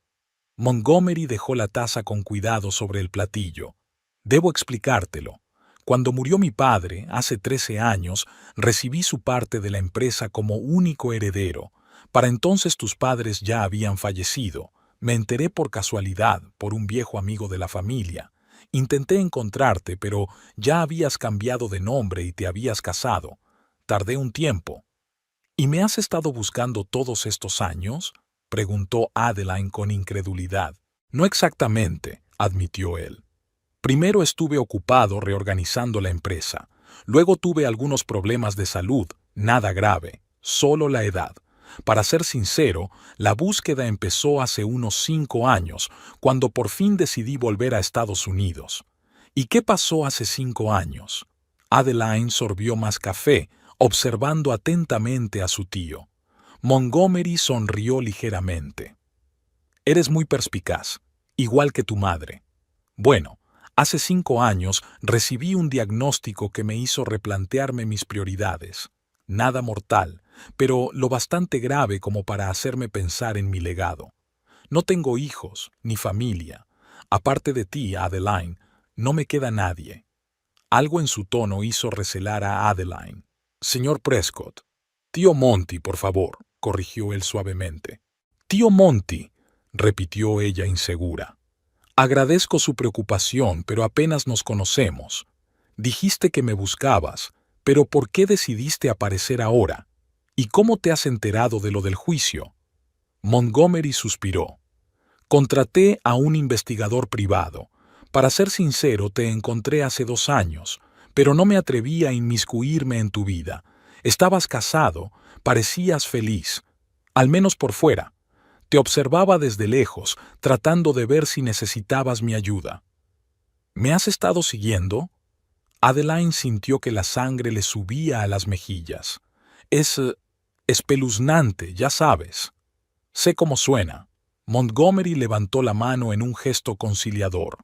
Montgomery dejó la taza con cuidado sobre el platillo. Debo explicártelo. Cuando murió mi padre, hace 13 años, recibí su parte de la empresa como único heredero. Para entonces tus padres ya habían fallecido. Me enteré por casualidad, por un viejo amigo de la familia. Intenté encontrarte, pero ya habías cambiado de nombre y te habías casado. Tardé un tiempo. ¿Y me has estado buscando todos estos años?, preguntó Adeline con incredulidad. No exactamente, admitió él. Primero estuve ocupado reorganizando la empresa. Luego tuve algunos problemas de salud, nada grave, solo la edad. Para ser sincero, la búsqueda empezó hace unos 5 años, cuando por fin decidí volver a Estados Unidos. ¿Y qué pasó hace 5 años? Adeline sorbió más café, observando atentamente a su tío. Montgomery sonrió ligeramente. Eres muy perspicaz, igual que tu madre. Bueno, hace 5 años recibí un diagnóstico que me hizo replantearme mis prioridades. Nada mortal, pero lo bastante grave como para hacerme pensar en mi legado. No tengo hijos, ni familia. Aparte de ti, Adeline, no me queda nadie. Algo en su tono hizo recelar a Adeline. Señor Prescott. Tío Monty, por favor, corrigió él suavemente. Tío Monty, repitió ella insegura. Agradezco su preocupación, pero apenas nos conocemos. Dijiste que me buscabas, pero ¿por qué decidiste aparecer ahora? ¿Y cómo te has enterado de lo del juicio? Montgomery suspiró. Contraté a un investigador privado. Para ser sincero, te encontré hace 2 años, pero no me atreví a inmiscuirme en tu vida. Estabas casado, parecías feliz, al menos por fuera. Te observaba desde lejos, tratando de ver si necesitabas mi ayuda. ¿Me has estado siguiendo? Adeline sintió que la sangre le subía a las mejillas. Es espeluznante, ya sabes. Sé cómo suena. Montgomery levantó la mano en un gesto conciliador.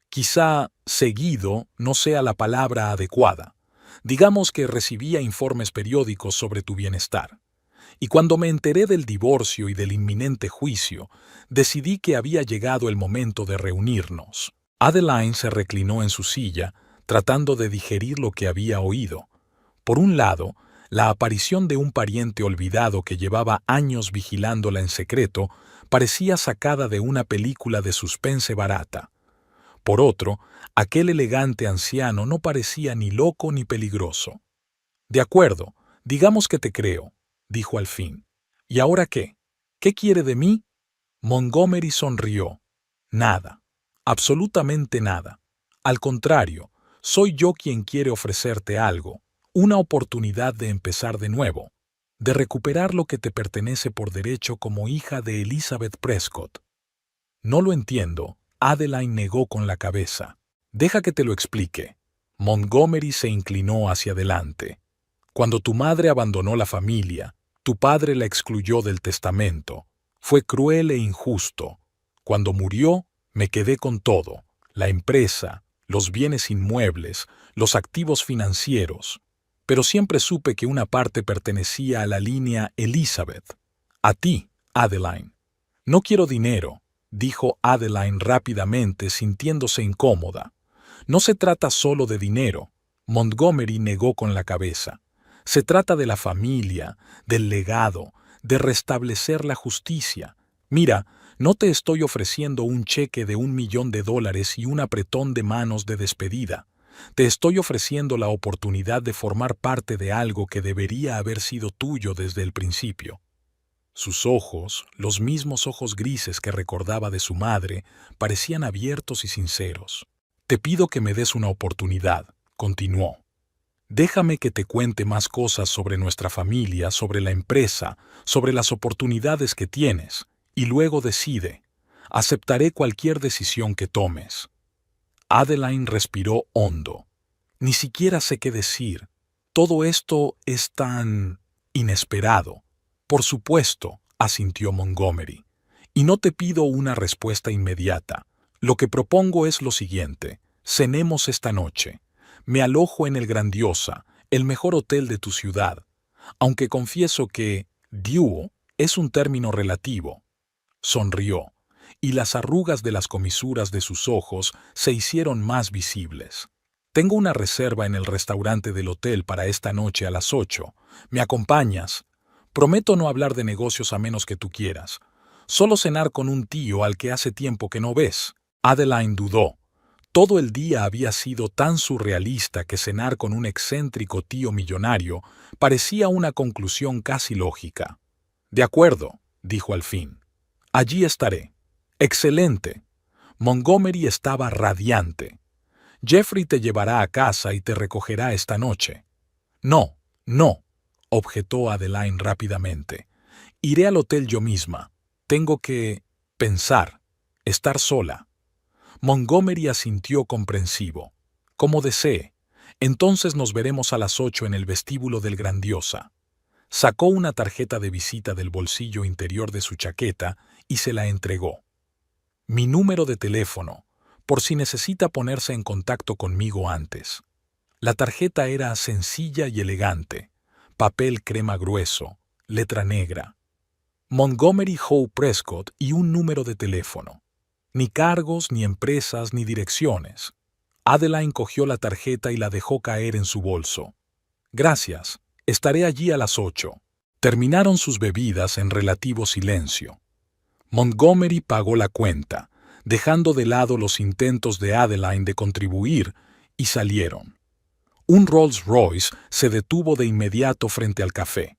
Quizá seguido no sea la palabra adecuada. Digamos que recibía informes periódicos sobre tu bienestar. Y cuando me enteré del divorcio y del inminente juicio, decidí que había llegado el momento de reunirnos. Adeline se reclinó en su silla, tratando de digerir lo que había oído. Por un lado, la aparición de un pariente olvidado que llevaba años vigilándola en secreto parecía sacada de una película de suspense barata. Por otro, aquel elegante anciano no parecía ni loco ni peligroso. «De acuerdo, digamos que te creo», dijo al fin. «¿Y ahora qué? ¿Qué quiere de mí?» Montgomery sonrió. «Nada. Absolutamente nada. Al contrario, soy yo quien quiere ofrecerte algo, una oportunidad de empezar de nuevo, de recuperar lo que te pertenece por derecho como hija de Elizabeth Prescott». «No lo entiendo», Adeline negó con la cabeza. «Deja que te lo explique». Montgomery se inclinó hacia adelante. «Cuando tu madre abandonó la familia, tu padre la excluyó del testamento. Fue cruel e injusto. Cuando murió, me quedé con todo: la empresa, los bienes inmuebles, los activos financieros. Pero siempre supe que una parte pertenecía a la línea Elizabeth. A ti, Adeline». «No quiero dinero», dijo Adeline rápidamente, sintiéndose incómoda. «No se trata solo de dinero». Montgomery negó con la cabeza. «Se trata de la familia, del legado, de restablecer la justicia. Mira, no te estoy ofreciendo un cheque de $1.000.000 y un apretón de manos de despedida. Te estoy ofreciendo la oportunidad de formar parte de algo que debería haber sido tuyo desde el principio». Sus ojos, los mismos ojos grises que recordaba de su madre, parecían abiertos y sinceros. «Te pido que me des una oportunidad», continuó. «Déjame que te cuente más cosas sobre nuestra familia, sobre la empresa, sobre las oportunidades que tienes, y luego decide. Aceptaré cualquier decisión que tomes». Adeline respiró hondo. «Ni siquiera sé qué decir. Todo esto es tan inesperado». «Por supuesto», asintió Montgomery. «Y no te pido una respuesta inmediata. Lo que propongo es lo siguiente. Cenemos esta noche. Me alojo en el Grandiosa, el mejor hotel de tu ciudad. Aunque confieso que «due» es un término relativo». Sonrió, y las arrugas de las comisuras de sus ojos se hicieron más visibles. «Tengo una reserva en el restaurante del hotel para esta noche a las 8. ¿Me acompañas? Prometo no hablar de negocios a menos que tú quieras. Solo cenar con un tío al que hace tiempo que no ves». Adeline dudó. Todo el día había sido tan surrealista que cenar con un excéntrico tío millonario parecía una conclusión casi lógica. «De acuerdo», dijo al fin. «Allí estaré». «Excelente». Montgomery estaba radiante. «Jeffrey te llevará a casa y te recogerá esta noche». «No, no», objetó Adeline rápidamente. «Iré al hotel yo misma. Tengo que pensar, estar sola». Montgomery asintió comprensivo. «Como desee. Entonces nos veremos a las 8 en el vestíbulo del Grandiosa». Sacó una tarjeta de visita del bolsillo interior de su chaqueta y se la entregó. «Mi número de teléfono, por si necesita ponerse en contacto conmigo antes». La tarjeta era sencilla y elegante. Papel crema grueso, letra negra. Montgomery Howe Prescott y un número de teléfono. Ni cargos, ni empresas, ni direcciones. Adeline cogió la tarjeta y la dejó caer en su bolso. «Gracias, estaré allí a las 8». Terminaron sus bebidas en relativo silencio. Montgomery pagó la cuenta, dejando de lado los intentos de Adeline de contribuir, y salieron. Un Rolls Royce se detuvo de inmediato frente al café.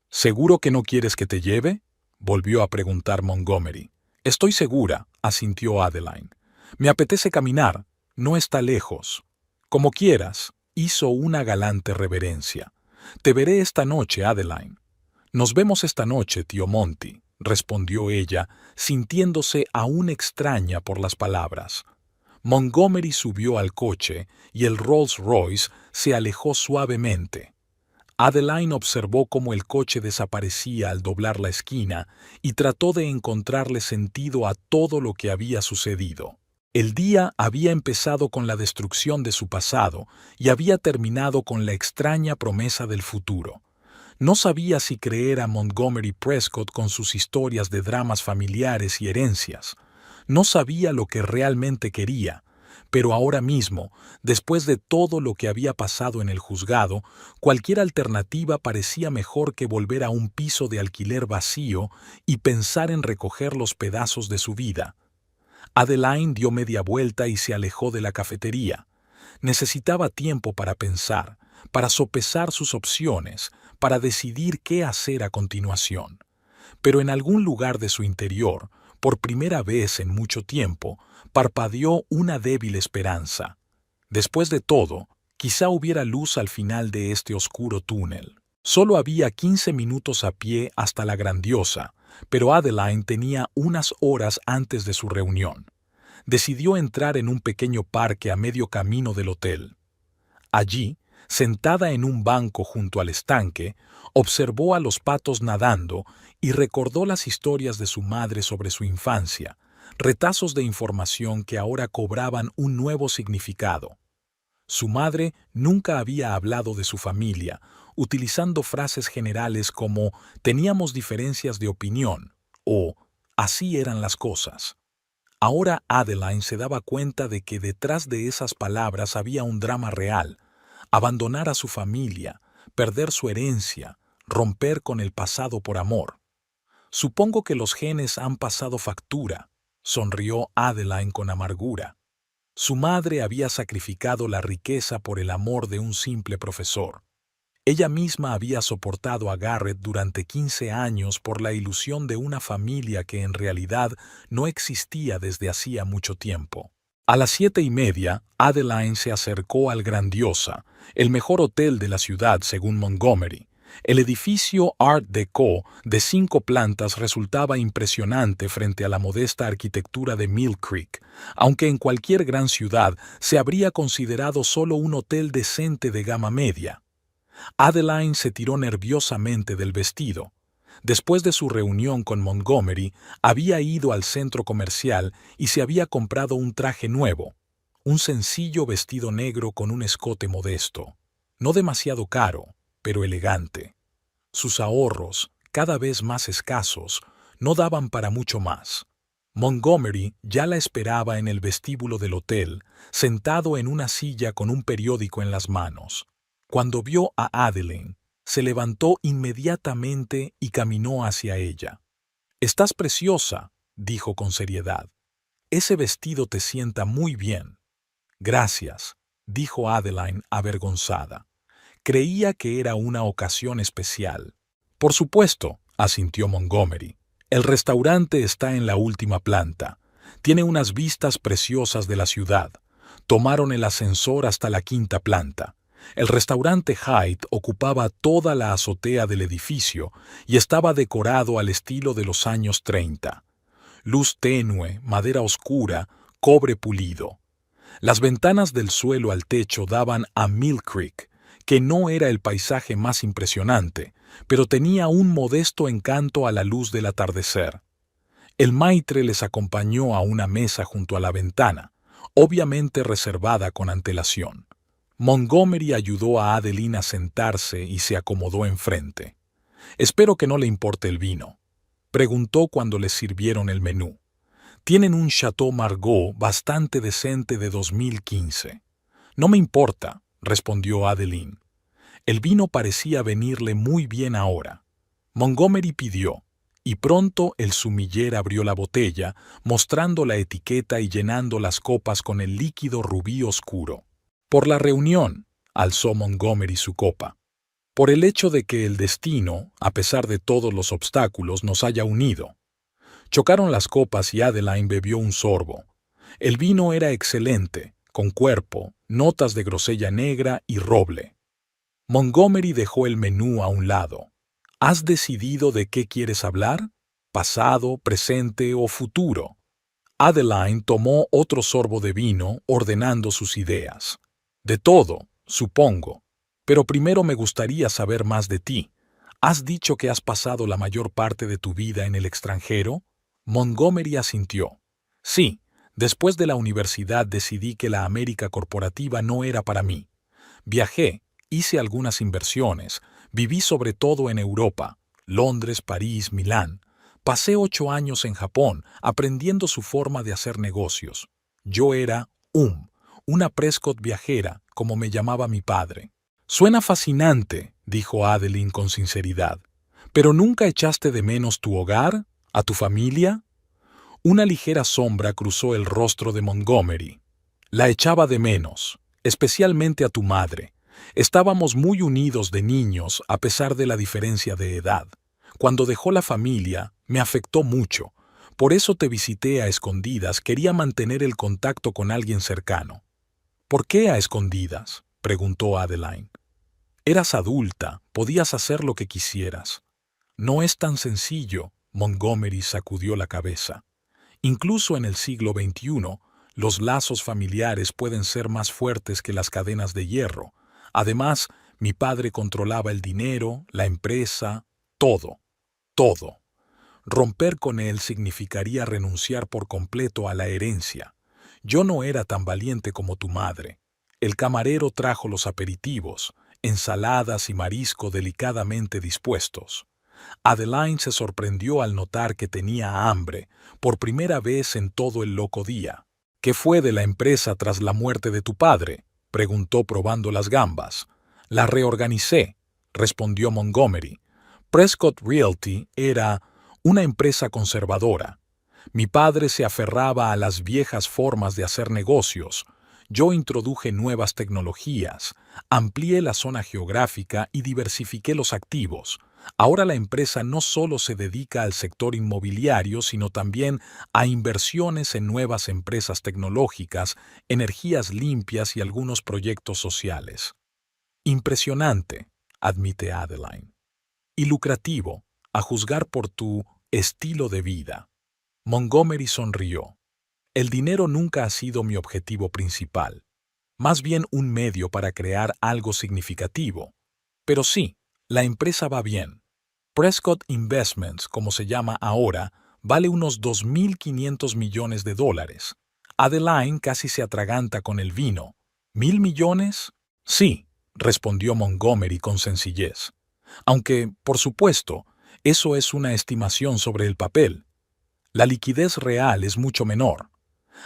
«¿Seguro que no quieres que te lleve?», volvió a preguntar Montgomery. «Estoy segura», asintió Adeline. «Me apetece caminar, no está lejos». «Como quieras», hizo una galante reverencia. «Te veré esta noche, Adeline». «Nos vemos esta noche, tío Monty», respondió ella, sintiéndose aún extraña por las palabras. Montgomery subió al coche y el Rolls Royce se alejó suavemente. Adeline observó cómo el coche desaparecía al doblar la esquina y trató de encontrarle sentido a todo lo que había sucedido. El día había empezado con la destrucción de su pasado y había terminado con la extraña promesa del futuro. No sabía si creer a Montgomery Prescott con sus historias de dramas familiares y herencias. No sabía lo que realmente quería, pero ahora mismo, después de todo lo que había pasado en el juzgado, cualquier alternativa parecía mejor que volver a un piso de alquiler vacío y pensar en recoger los pedazos de su vida. Adeline dio media vuelta y se alejó de la cafetería. Necesitaba tiempo para pensar, para sopesar sus opciones, para decidir qué hacer a continuación. Pero en algún lugar de su interior, por primera vez en mucho tiempo, parpadeó una débil esperanza. Después de todo, quizá hubiera luz al final de este oscuro túnel. Solo había 15 minutos a pie hasta la Grandiosa, pero Adeline tenía unas horas antes de su reunión. Decidió entrar en un pequeño parque a medio camino del hotel. Allí, sentada en un banco junto al estanque, observó a los patos nadando y recordó las historias de su madre sobre su infancia, retazos de información que ahora cobraban un nuevo significado. Su madre nunca había hablado de su familia, utilizando frases generales como «teníamos diferencias de opinión» o «así eran las cosas». Ahora Adeline se daba cuenta de que detrás de esas palabras había un drama real: abandonar a su familia, perder su herencia, romper con el pasado por amor. «Supongo que los genes han pasado factura», sonrió Adeline con amargura. Su madre había sacrificado la riqueza por el amor de un simple profesor. Ella misma había soportado a Garrett durante 15 años por la ilusión de una familia que en realidad no existía desde hacía mucho tiempo. A las 7:30, Adeline se acercó al Grandiosa, el mejor hotel de la ciudad según Montgomery. El edificio Art Deco de 5 plantas resultaba impresionante frente a la modesta arquitectura de Mill Creek, aunque en cualquier gran ciudad se habría considerado solo un hotel decente de gama media. Adeline se tiró nerviosamente del vestido. Después de su reunión con Montgomery, había ido al centro comercial y se había comprado un traje nuevo, un sencillo vestido negro con un escote modesto, no demasiado caro, pero elegante. Sus ahorros, cada vez más escasos, no daban para mucho más. Montgomery ya la esperaba en el vestíbulo del hotel, sentado en una silla con un periódico en las manos. Cuando vio a Adeline, se levantó inmediatamente y caminó hacia ella. «Estás preciosa», dijo con seriedad. «Ese vestido te sienta muy bien». «Gracias», dijo Adeline avergonzada. Creía que era una ocasión especial. «Por supuesto», asintió Montgomery. «El restaurante está en la última planta. Tiene unas vistas preciosas de la ciudad. Tomaron el ascensor hasta la 5ª planta. El restaurante Hyde ocupaba toda la azotea del edificio y estaba decorado al estilo de los años 30. Luz tenue, madera oscura, cobre pulido. Las ventanas del suelo al techo daban a Mill Creek, que no era el paisaje más impresionante, pero tenía un modesto encanto a la luz del atardecer. El maitre les acompañó a una mesa junto a la ventana, obviamente reservada con antelación. Montgomery ayudó a Adeline a sentarse y se acomodó enfrente. «Espero que no le importe el vino», preguntó cuando les sirvieron el menú. «Tienen un Chateau Margaux bastante decente de 2015. «No me importa», respondió Adeline. El vino parecía venirle muy bien ahora. Montgomery pidió, y pronto el sumiller abrió la botella, mostrando la etiqueta y llenando las copas con el líquido rubí oscuro. «Por la reunión», alzó Montgomery su copa. «Por el hecho de que el destino, a pesar de todos los obstáculos, nos haya unido». Chocaron las copas y Adeline bebió un sorbo. El vino era excelente, con cuerpo, notas de grosella negra y roble. Montgomery dejó el menú a un lado. «¿Has decidido de qué quieres hablar? ¿Pasado, presente o futuro?» Adeline tomó otro sorbo de vino, ordenando sus ideas. «De todo, supongo. Pero primero me gustaría saber más de ti. ¿Has dicho que has pasado la mayor parte de tu vida en el extranjero?» Montgomery asintió. «Sí, después de la universidad decidí que la América corporativa no era para mí. Viajé, hice algunas inversiones, viví sobre todo en Europa, Londres, París, Milán. Pasé 8 años en Japón, aprendiendo su forma de hacer negocios. Yo era una Prescott viajera, como me llamaba mi padre». «Suena fascinante», dijo Adeline con sinceridad. «¿Pero nunca echaste de menos tu hogar, a tu familia?» Una ligera sombra cruzó el rostro de Montgomery. La echaba de menos, especialmente a tu madre. Estábamos muy unidos de niños a pesar de la diferencia de edad. Cuando dejó la familia, me afectó mucho. Por eso te visité a escondidas, quería mantener el contacto con alguien cercano. ¿Por qué a escondidas?, preguntó Adeline. Eras adulta, podías hacer lo que quisieras. No es tan sencillo, Montgomery sacudió la cabeza. Incluso en el siglo XXI, los lazos familiares pueden ser más fuertes que las cadenas de hierro. Además, mi padre controlaba el dinero, la empresa, todo, todo. Romper con él significaría renunciar por completo a la herencia. Yo no era tan valiente como tu madre. El camarero trajo los aperitivos, ensaladas y marisco delicadamente dispuestos. Adeline se sorprendió al notar que tenía hambre, por primera vez en todo el loco día. ¿Qué fue de la empresa tras la muerte de tu padre?, preguntó probando las gambas. La reorganicé, respondió Montgomery. Prescott Realty era una empresa conservadora. Mi padre se aferraba a las viejas formas de hacer negocios. Yo introduje nuevas tecnologías, amplié la zona geográfica y diversifiqué los activos. Ahora la empresa no solo se dedica al sector inmobiliario, sino también a inversiones en nuevas empresas tecnológicas, energías limpias y algunos proyectos sociales. Impresionante, admite Adeline. Y lucrativo, a juzgar por tu estilo de vida. Montgomery sonrió. El dinero nunca ha sido mi objetivo principal, más bien un medio para crear algo significativo. Pero sí, la empresa va bien. Prescott Investments, como se llama ahora, vale unos 2.500 millones de dólares. Adeline casi se atraganta con el vino. ¿1.000 millones? Sí, respondió Montgomery con sencillez. Aunque, por supuesto, eso es una estimación sobre el papel. La liquidez real es mucho menor.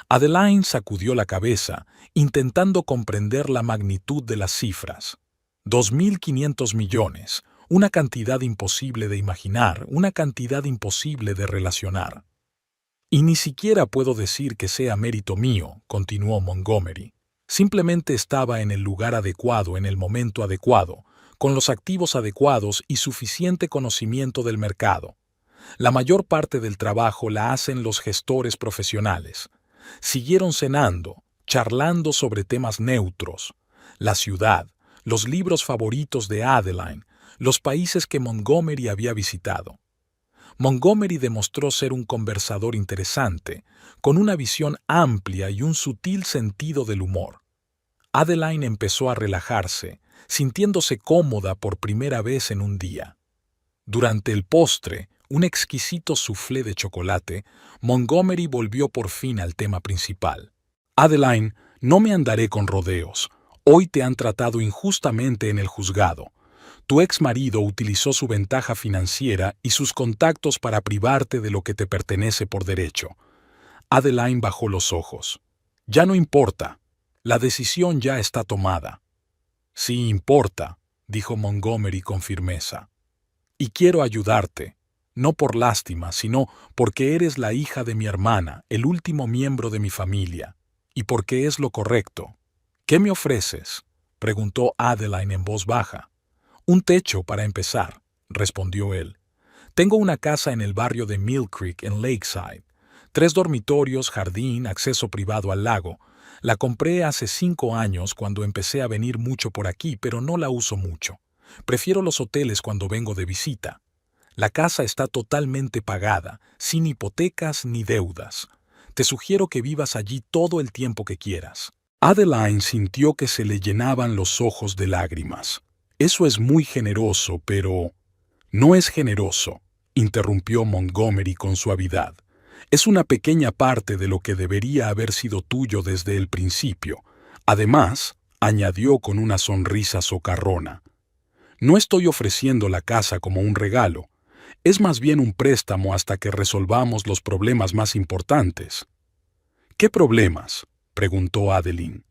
Adeline sacudió la cabeza, intentando comprender la magnitud de las cifras. 2.500 millones, una cantidad imposible de imaginar, una cantidad imposible de relacionar. Y ni siquiera puedo decir que sea mérito mío, continuó Montgomery. Simplemente estaba en el lugar adecuado en el momento adecuado, con los activos adecuados y suficiente conocimiento del mercado. La mayor parte del trabajo la hacen los gestores profesionales. Siguieron cenando, charlando sobre temas neutros, la ciudad, los libros favoritos de Adeline, los países que Montgomery había visitado. Montgomery demostró ser un conversador interesante, con una visión amplia y un sutil sentido del humor. Adeline empezó a relajarse, sintiéndose cómoda por primera vez en un día. Durante el postre, un exquisito soufflé de chocolate, Montgomery volvió por fin al tema principal. Adeline, no me andaré con rodeos. Hoy te han tratado injustamente en el juzgado. Tu ex marido utilizó su ventaja financiera y sus contactos para privarte de lo que te pertenece por derecho. Adeline bajó los ojos. Ya no importa. La decisión ya está tomada. Sí importa, dijo Montgomery con firmeza. Y quiero ayudarte, no por lástima, sino porque eres la hija de mi hermana, el último miembro de mi familia, y porque es lo correcto. ¿Qué me ofreces?, preguntó Adeline en voz baja. Un techo para empezar, respondió él. Tengo una casa en el barrio de Mill Creek en Lakeside. 3 dormitorios, jardín, acceso privado al lago. La compré hace 5 años cuando empecé a venir mucho por aquí, pero no la uso mucho. Prefiero los hoteles cuando vengo de visita. La casa está totalmente pagada, sin hipotecas ni deudas. Te sugiero que vivas allí todo el tiempo que quieras. Adeline sintió que se le llenaban los ojos de lágrimas. Eso es muy generoso, pero... No es generoso, interrumpió Montgomery con suavidad. Es una pequeña parte de lo que debería haber sido tuyo desde el principio. Además, añadió con una sonrisa socarrona, no estoy ofreciendo la casa como un regalo. Es más bien un préstamo hasta que resolvamos los problemas más importantes. ¿Qué problemas?, preguntó Adeline.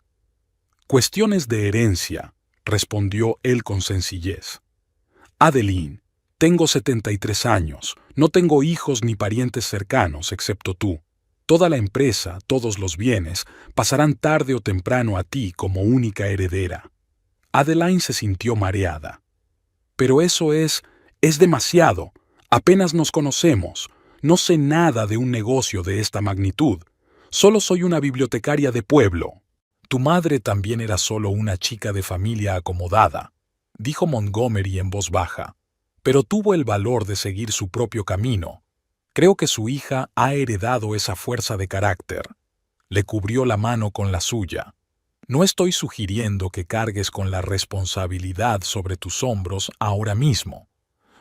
Cuestiones de herencia, respondió él con sencillez. Adeline, tengo 73 años, no tengo hijos ni parientes cercanos excepto tú. Toda la empresa, todos los bienes, pasarán tarde o temprano a ti como única heredera. Adeline se sintió mareada. Pero eso es demasiado. Apenas nos conocemos. No sé nada de un negocio de esta magnitud. Solo soy una bibliotecaria de pueblo. Tu madre también era solo una chica de familia acomodada, dijo Montgomery en voz baja, pero tuvo el valor de seguir su propio camino. Creo que su hija ha heredado esa fuerza de carácter. Le cubrió la mano con la suya. No estoy sugiriendo que cargues con la responsabilidad sobre tus hombros ahora mismo.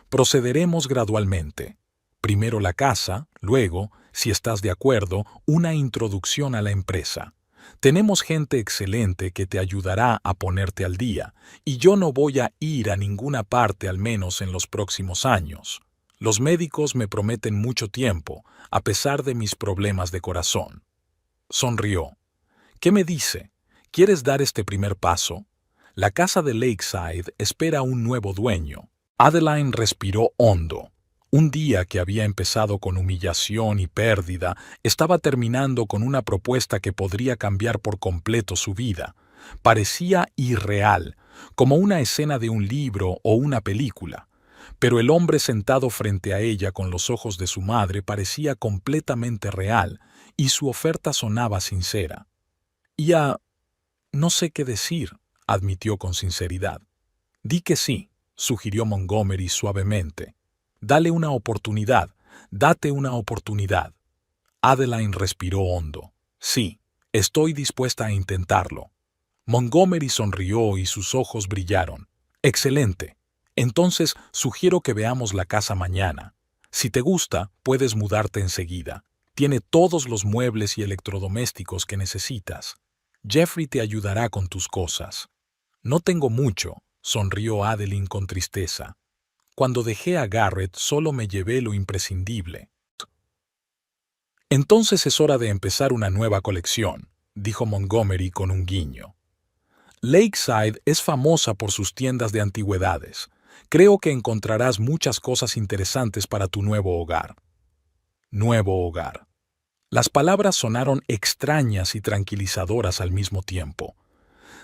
Procederemos gradualmente. Primero la casa, luego, si estás de acuerdo, una introducción a la empresa. Tenemos gente excelente que te ayudará a ponerte al día, y yo no voy a ir a ninguna parte al menos en los próximos años. Los médicos me prometen mucho tiempo, a pesar de mis problemas de corazón. Sonrió. ¿Qué me dice? ¿Quieres dar este primer paso? La casa de Lakeside espera un nuevo dueño. Adeline respiró hondo. Un día que había empezado con humillación y pérdida, estaba terminando con una propuesta que podría cambiar por completo su vida. Parecía irreal, como una escena de un libro o una película. Pero el hombre sentado frente a ella con los ojos de su madre parecía completamente real, y su oferta sonaba sincera. No sé qué decir, admitió con sinceridad. Di que sí, sugirió Montgomery suavemente. Dale una oportunidad, date una oportunidad. Adeline respiró hondo. Sí, estoy dispuesta a intentarlo. Montgomery sonrió y sus ojos brillaron. Excelente. Entonces sugiero que veamos la casa mañana. Si te gusta, puedes mudarte enseguida. Tiene todos los muebles y electrodomésticos que necesitas. Jeffrey te ayudará con tus cosas. No tengo mucho, sonrió Adeline con tristeza. Cuando dejé a Garrett solo me llevé lo imprescindible. Entonces es hora de empezar una nueva colección, dijo Montgomery con un guiño. Lakeside es famosa por sus tiendas de antigüedades. Creo que encontrarás muchas cosas interesantes para tu nuevo hogar. Nuevo hogar. Las palabras sonaron extrañas y tranquilizadoras al mismo tiempo.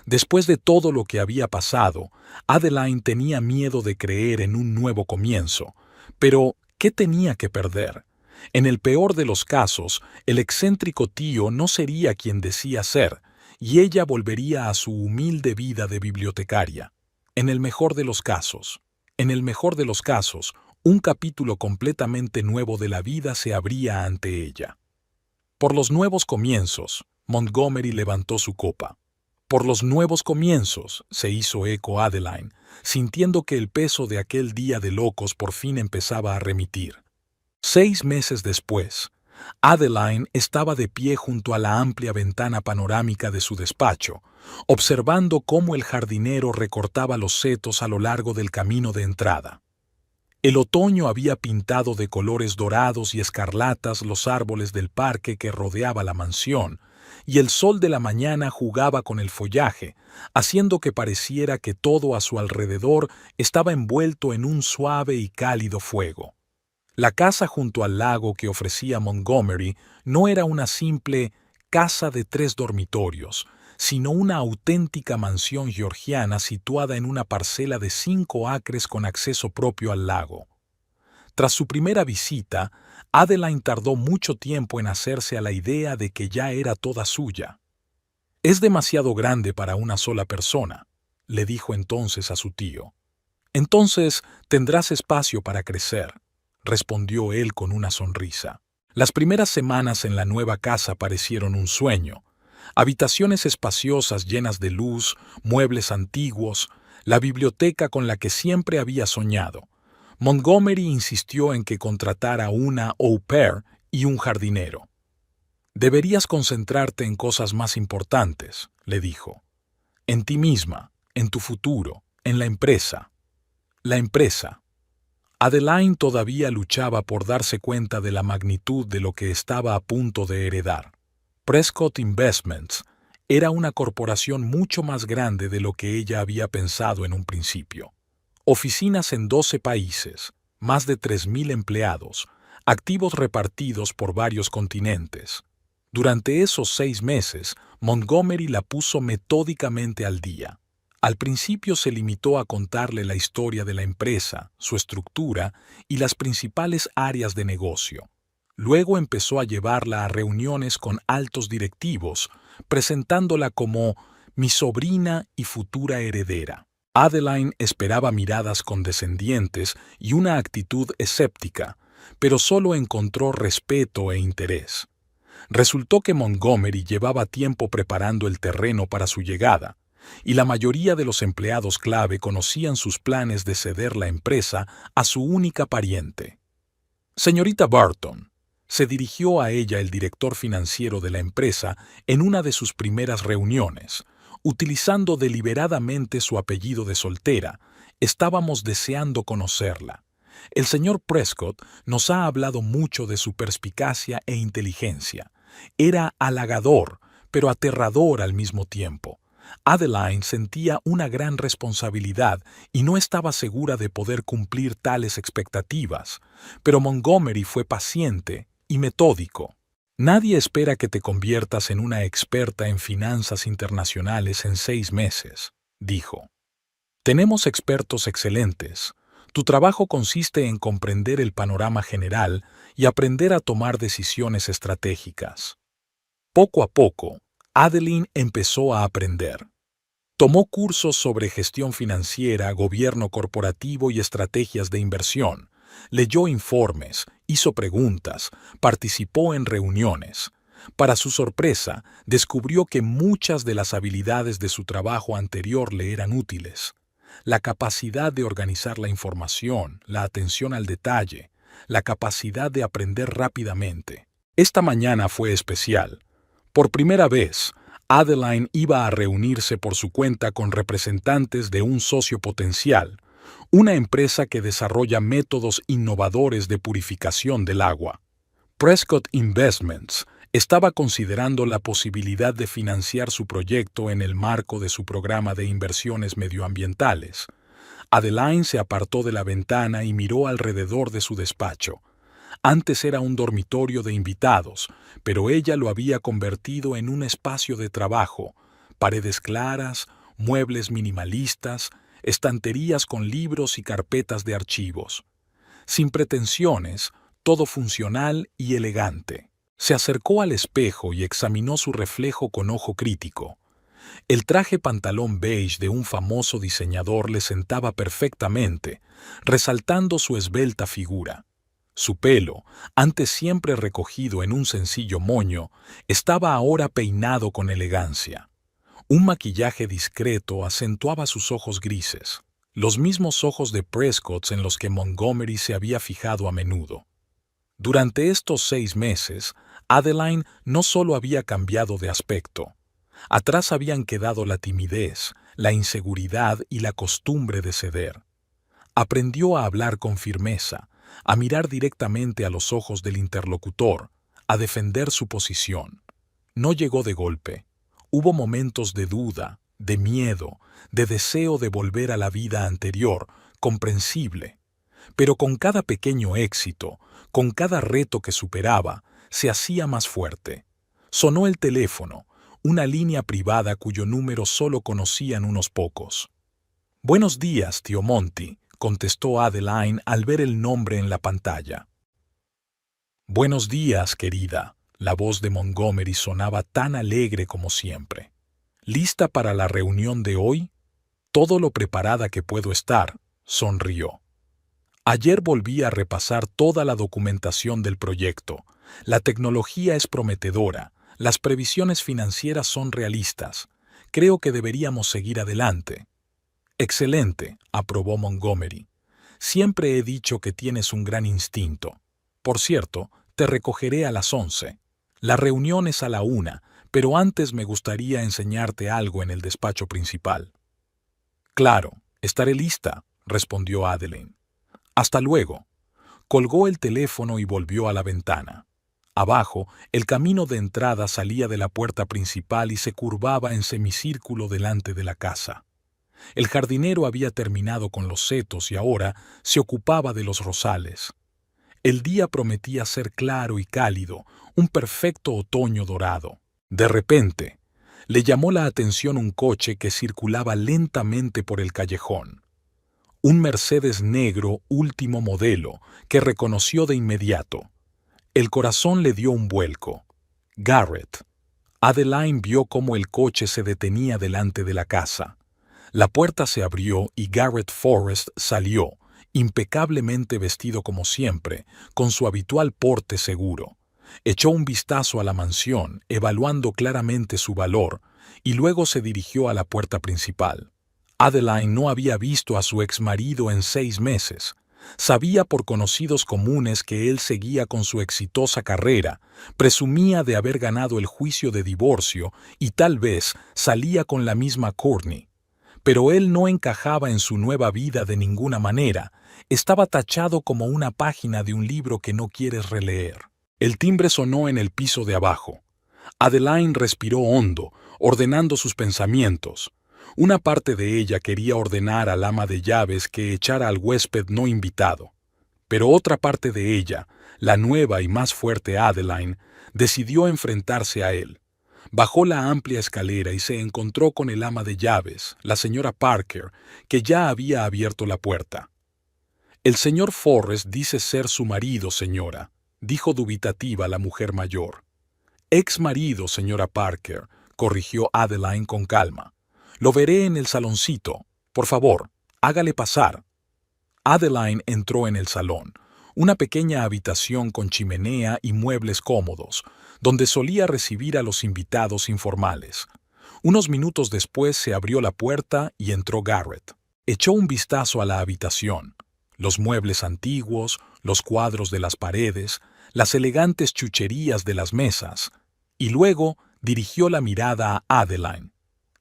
Después de todo lo que había pasado, Adeline tenía miedo de creer en un nuevo comienzo. Pero, ¿qué tenía que perder? En el peor de los casos, el excéntrico tío no sería quien decía ser, y ella volvería a su humilde vida de bibliotecaria. En el mejor de los casos, un capítulo completamente nuevo de la vida se abría ante ella. Por los nuevos comienzos, Montgomery levantó su copa. Por los nuevos comienzos, se hizo eco Adeline, sintiendo que el peso de aquel día de locos por fin empezaba a remitir. 6 meses después, Adeline estaba de pie junto a la amplia ventana panorámica de su despacho, observando cómo el jardinero recortaba los setos a lo largo del camino de entrada. El otoño había pintado de colores dorados y escarlatas los árboles del parque que rodeaba la mansión, y el sol de la mañana jugaba con el follaje, haciendo que pareciera que todo a su alrededor estaba envuelto en un suave y cálido fuego. La casa junto al lago que ofrecía Montgomery no era una simple casa de 3 dormitorios, sino una auténtica mansión georgiana situada en una parcela de 5 acres con acceso propio al lago. Tras su primera visita, Adeline tardó mucho tiempo en hacerse a la idea de que ya era toda suya. «Es demasiado grande para una sola persona», le dijo entonces a su tío. «Entonces tendrás espacio para crecer», respondió él con una sonrisa. Las primeras semanas en la nueva casa parecieron un sueño. Habitaciones espaciosas llenas de luz, muebles antiguos, la biblioteca con la que siempre había soñado. Montgomery insistió en que contratara una au pair y un jardinero. «Deberías concentrarte en cosas más importantes», le dijo. «En ti misma, en tu futuro, en la empresa». La empresa. Adeline todavía luchaba por darse cuenta de la magnitud de lo que estaba a punto de heredar. Prescott Investments era una corporación mucho más grande de lo que ella había pensado en un principio. Oficinas en 12 países, más de 3.000 empleados, activos repartidos por varios continentes. Durante esos 6 meses, Montgomery la puso metódicamente al día. Al principio se limitó a contarle la historia de la empresa, su estructura y las principales áreas de negocio. Luego empezó a llevarla a reuniones con altos directivos, presentándola como mi sobrina y futura heredera. Adeline esperaba miradas condescendientes y una actitud escéptica, pero solo encontró respeto e interés. Resultó que Montgomery llevaba tiempo preparando el terreno para su llegada, y la mayoría de los empleados clave conocían sus planes de ceder la empresa a su única pariente. Señorita Barton, se dirigió a ella el director financiero de la empresa en una de sus primeras reuniones, utilizando deliberadamente su apellido de soltera. Estábamos deseando conocerla. El señor Prescott nos ha hablado mucho de su perspicacia e inteligencia. Era halagador, pero aterrador al mismo tiempo. Adeline sentía una gran responsabilidad y no estaba segura de poder cumplir tales expectativas, pero Montgomery fue paciente y metódico. Nadie espera que te conviertas en una experta en finanzas internacionales en 6 meses, dijo. Tenemos expertos excelentes. Tu trabajo consiste en comprender el panorama general y aprender a tomar decisiones estratégicas. Poco a poco, Adeline empezó a aprender. Tomó cursos sobre gestión financiera, gobierno corporativo y estrategias de inversión. Leyó informes, hizo preguntas, participó en reuniones. Para su sorpresa, descubrió que muchas de las habilidades de su trabajo anterior le eran útiles. La capacidad de organizar la información, la atención al detalle, la capacidad de aprender rápidamente. Esta mañana fue especial. Por primera vez, Adeline iba a reunirse por su cuenta con representantes de un socio potencial, una empresa que desarrolla métodos innovadores de purificación del agua. Prescott Investments estaba considerando la posibilidad de financiar su proyecto en el marco de su programa de inversiones medioambientales. Adeline se apartó de la ventana y miró alrededor de su despacho. Antes era un dormitorio de invitados, pero ella lo había convertido en un espacio de trabajo, paredes claras, muebles minimalistas, estanterías con libros y carpetas de archivos. Sin pretensiones, todo funcional y elegante. Se acercó al espejo y examinó su reflejo con ojo crítico. El traje pantalón beige de un famoso diseñador le sentaba perfectamente, resaltando su esbelta figura. Su pelo, antes siempre recogido en un sencillo moño, estaba ahora peinado con elegancia. Un maquillaje discreto acentuaba sus ojos grises, los mismos ojos de Prescott en los que Montgomery se había fijado a menudo. Durante estos 6 meses, Adeline no solo había cambiado de aspecto. Atrás habían quedado la timidez, la inseguridad y la costumbre de ceder. Aprendió a hablar con firmeza, a mirar directamente a los ojos del interlocutor, a defender su posición. No llegó de golpe. Hubo momentos de duda, de miedo, de deseo de volver a la vida anterior, comprensible. Pero con cada pequeño éxito, con cada reto que superaba, se hacía más fuerte. Sonó el teléfono, una línea privada cuyo número solo conocían unos pocos. «Buenos días, tío Monty», contestó Adeline al ver el nombre en la pantalla. «Buenos días, querida». La voz de Montgomery sonaba tan alegre como siempre. «¿Lista para la reunión de hoy?» «Todo lo preparada que puedo estar», sonrió. Ayer volví a repasar toda la documentación del proyecto. La tecnología es prometedora, las previsiones financieras son realistas. Creo que deberíamos seguir adelante. «Excelente», aprobó Montgomery. «Siempre he dicho que tienes un gran instinto. Por cierto, te recogeré a las 11. La reunión es a la 1, pero antes me gustaría enseñarte algo en el despacho principal». «Claro, estaré lista», respondió Adeline. «Hasta luego». Colgó el teléfono y volvió a la ventana. Abajo, el camino de entrada salía de la puerta principal y se curvaba en semicírculo delante de la casa. El jardinero había terminado con los setos y ahora se ocupaba de los rosales. El día prometía ser claro y cálido, un perfecto otoño dorado. De repente, le llamó la atención un coche que circulaba lentamente por el callejón. Un Mercedes negro último modelo que reconoció de inmediato. El corazón le dio un vuelco. Garrett. Adeline vio cómo el coche se detenía delante de la casa. La puerta se abrió y Garrett Forrest salió, impecablemente vestido como siempre, con su habitual porte seguro. Echó un vistazo a la mansión, evaluando claramente su valor, y luego se dirigió a la puerta principal. Adeline no había visto a su exmarido en 6 meses. Sabía por conocidos comunes que él seguía con su exitosa carrera, presumía de haber ganado el juicio de divorcio y tal vez salía con la misma Courtney. Pero él no encajaba en su nueva vida de ninguna manera, estaba tachado como una página de un libro que no quieres releer. El timbre sonó en el piso de abajo. Adeline respiró hondo, ordenando sus pensamientos. Una parte de ella quería ordenar al ama de llaves que echara al huésped no invitado. Pero otra parte de ella, la nueva y más fuerte Adeline, decidió enfrentarse a él. Bajó la amplia escalera y se encontró con el ama de llaves, la señora Parker, que ya había abierto la puerta. «El señor Forrest dice ser su marido, señora», dijo dubitativa la mujer mayor. «Ex marido, señora Parker», corrigió Adeline con calma. «Lo veré en el saloncito. Por favor, hágale pasar». Adeline entró en el salón, una pequeña habitación con chimenea y muebles cómodos, donde solía recibir a los invitados informales. Unos minutos después se abrió la puerta y entró Garrett. Echó un vistazo a la habitación. Los muebles antiguos, los cuadros de las paredes, las elegantes chucherías de las mesas, y luego dirigió la mirada a Adeline.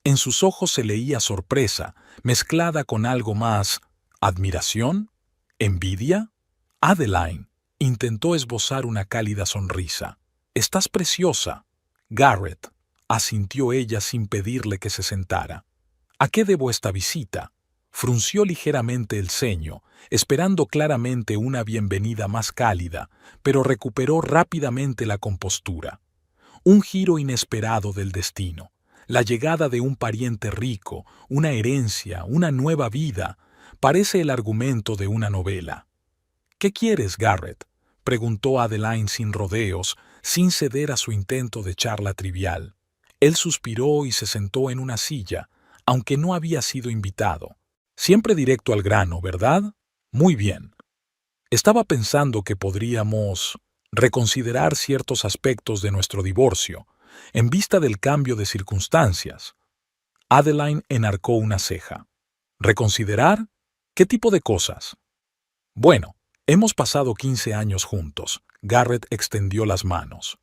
En sus ojos se leía sorpresa, mezclada con algo más. ¿Admiración? ¿Envidia? Adeline intentó esbozar una cálida sonrisa. «Estás preciosa». «Garrett», asintió ella sin pedirle que se sentara. «¿A qué debo esta visita?» Frunció ligeramente el ceño, esperando claramente una bienvenida más cálida, pero recuperó rápidamente la compostura. Un giro inesperado del destino, la llegada de un pariente rico, una herencia, una nueva vida, parece el argumento de una novela. «¿Qué quieres, Garrett?», preguntó Adeline sin rodeos, sin ceder a su intento de charla trivial. Él suspiró y se sentó en una silla, aunque no había sido invitado. «Siempre directo al grano, ¿verdad? Muy bien. Estaba pensando que podríamos reconsiderar ciertos aspectos de nuestro divorcio, en vista del cambio de circunstancias». Adeline enarcó una ceja. «¿Reconsiderar? ¿Qué tipo de cosas?» «Bueno, hemos pasado 15 años juntos». Garrett extendió las manos.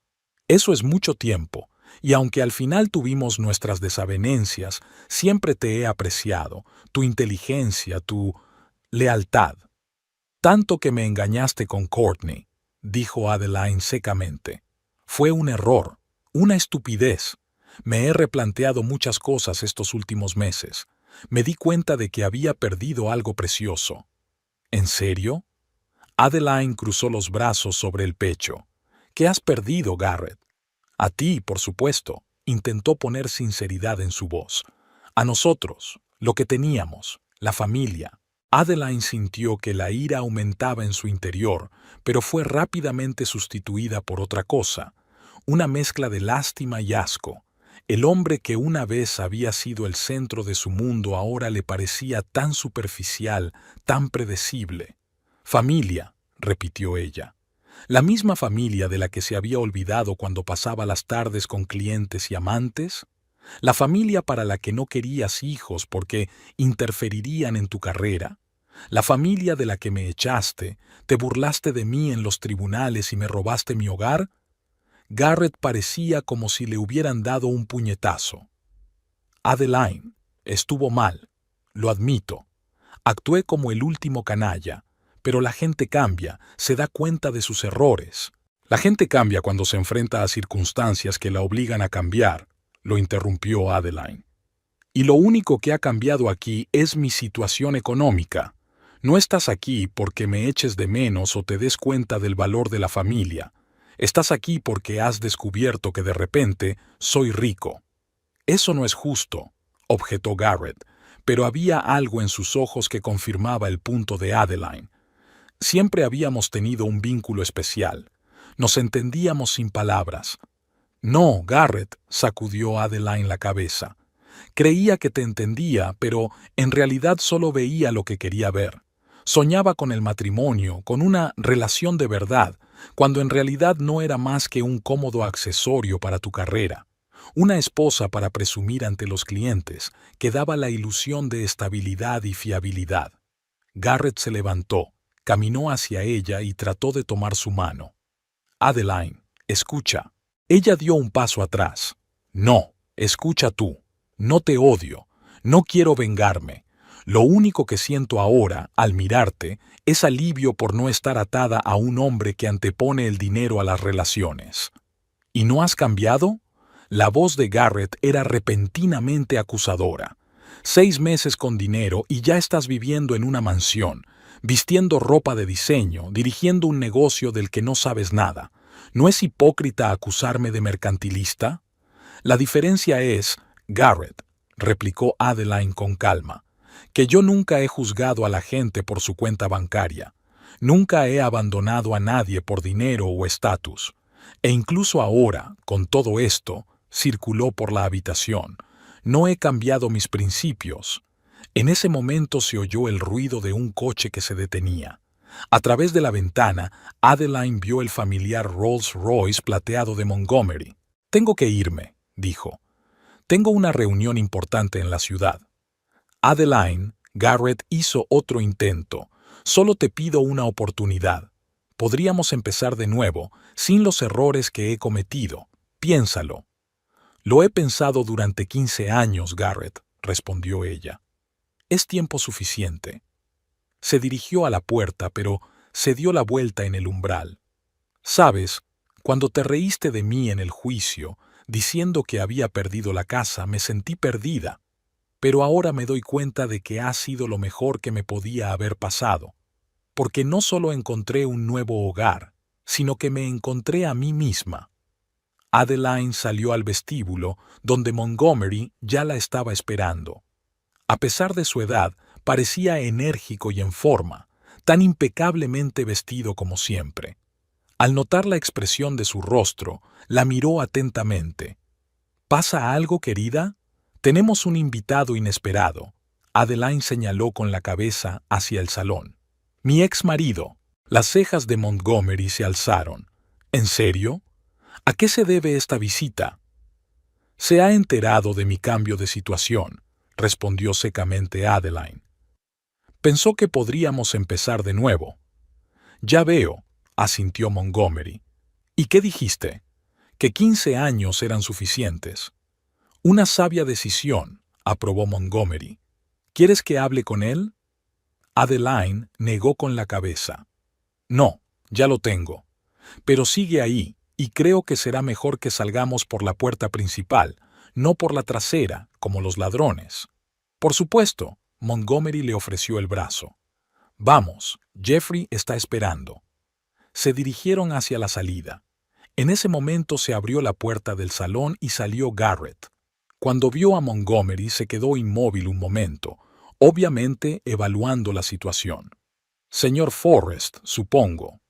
«Eso es mucho tiempo, y aunque al final tuvimos nuestras desavenencias, siempre te he apreciado, tu inteligencia, tu lealtad. Tanto que me engañaste con Courtney», dijo Adeline secamente. «Fue un error, una estupidez. Me he replanteado muchas cosas estos últimos meses. Me di cuenta de que había perdido algo precioso». «¿En serio?» Adeline cruzó los brazos sobre el pecho. «¿Qué has perdido, Garrett?» «A ti, por supuesto», intentó poner sinceridad en su voz. «A nosotros, lo que teníamos, la familia». Adeline sintió que la ira aumentaba en su interior, pero fue rápidamente sustituida por otra cosa, una mezcla de lástima y asco. El hombre que una vez había sido el centro de su mundo ahora le parecía tan superficial, tan predecible. «Familia», repitió ella. «¿La misma familia de la que se había olvidado cuando pasaba las tardes con clientes y amantes? ¿La familia para la que no querías hijos porque interferirían en tu carrera? ¿La familia de la que me echaste, te burlaste de mí en los tribunales y me robaste mi hogar?» Garrett parecía como si le hubieran dado un puñetazo. «Adeline, estuvo mal, lo admito. Actué como el último canalla. Pero la gente cambia, se da cuenta de sus errores. La gente cambia cuando se enfrenta a circunstancias que la obligan a cambiar», lo interrumpió Adeline. «Y lo único que ha cambiado aquí es mi situación económica. No estás aquí porque me eches de menos o te des cuenta del valor de la familia. Estás aquí porque has descubierto que de repente soy rico. Eso no es justo, objetó Garrett, pero había algo en sus ojos que confirmaba el punto de Adeline. Siempre habíamos tenido un vínculo especial. Nos entendíamos sin palabras. No, Garrett, sacudió Adeline la cabeza. Creía que te entendía, pero en realidad solo veía lo que quería ver. Soñaba con el matrimonio, con una relación de verdad, cuando en realidad no era más que un cómodo accesorio para tu carrera. Una esposa para presumir ante los clientes, que daba la ilusión de estabilidad y fiabilidad. Garrett se levantó, caminó hacia ella y trató de tomar su mano. Adeline, escucha. Ella dio un paso atrás. No, escucha tú. No te odio. No quiero vengarme. Lo único que siento ahora, al mirarte, es alivio por no estar atada a un hombre que antepone el dinero a las relaciones. ¿Y no has cambiado? La voz de Garrett era repentinamente acusadora. 6 meses con dinero y ya estás viviendo en una mansión, vistiendo ropa de diseño, dirigiendo un negocio del que no sabes nada. ¿No es hipócrita acusarme de mercantilista? La diferencia es, Garrett, replicó Adeline con calma, que yo nunca he juzgado a la gente por su cuenta bancaria. Nunca he abandonado a nadie por dinero o estatus. E incluso ahora, con todo esto, circuló por la habitación. No he cambiado mis principios. En ese momento se oyó el ruido de un coche que se detenía. A través de la ventana, Adeline vio el familiar Rolls-Royce plateado de Montgomery. Tengo que irme, dijo. Tengo una reunión importante en la ciudad. Adeline, Garrett hizo otro intento. Solo te pido una oportunidad. Podríamos empezar de nuevo, sin los errores que he cometido. Piénsalo. Lo he pensado durante 15 años, Garrett, respondió ella. Es tiempo suficiente. Se dirigió a la puerta, pero se dio la vuelta en el umbral. Sabes, cuando te reíste de mí en el juicio, diciendo que había perdido la casa, me sentí perdida. Pero ahora me doy cuenta de que ha sido lo mejor que me podía haber pasado. Porque no solo encontré un nuevo hogar, sino que me encontré a mí misma. Adeline salió al vestíbulo, donde Montgomery ya la estaba esperando. A pesar de su edad, parecía enérgico y en forma, tan impecablemente vestido como siempre. Al notar la expresión de su rostro, la miró atentamente. ¿Pasa algo, querida? Tenemos un invitado inesperado. Adeline señaló con la cabeza hacia el salón. Mi ex marido. Las cejas de Montgomery se alzaron. ¿En serio? ¿A qué se debe esta visita? Se ha enterado de mi cambio de situación, respondió secamente Adeline. Pensó que podríamos empezar de nuevo. Ya veo, asintió Montgomery. ¿Y qué dijiste? Que 15 años eran suficientes. Una sabia decisión, aprobó Montgomery. ¿Quieres que hable con él? Adeline negó con la cabeza. No, ya lo tengo. Pero sigue ahí, y creo que será mejor que salgamos por la puerta principal, no por la trasera, como los ladrones. Por supuesto, Montgomery le ofreció el brazo. Vamos, Jeffrey está esperando. Se dirigieron hacia la salida. En ese momento se abrió la puerta del salón y salió Garrett. Cuando vio a Montgomery se quedó inmóvil un momento, obviamente evaluando la situación. Señor Forrest, supongo.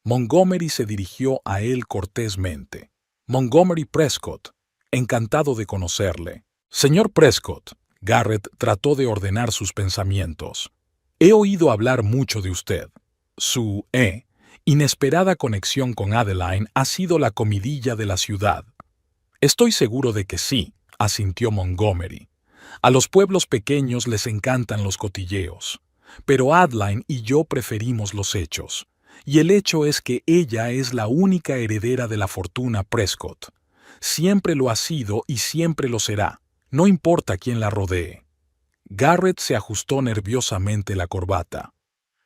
Montgomery se dirigió a él cortésmente. Montgomery Prescott, encantado de conocerle. Señor Prescott, Garrett trató de ordenar sus pensamientos. He oído hablar mucho de usted. Su inesperada conexión con Adeline ha sido la comidilla de la ciudad. Estoy seguro de que sí, asintió Montgomery. A los pueblos pequeños les encantan los cotilleos. Pero Adeline y yo preferimos los hechos. Y el hecho es que ella es la única heredera de la fortuna Prescott. Siempre lo ha sido y siempre lo será, no importa quién la rodee. Garrett se ajustó nerviosamente la corbata.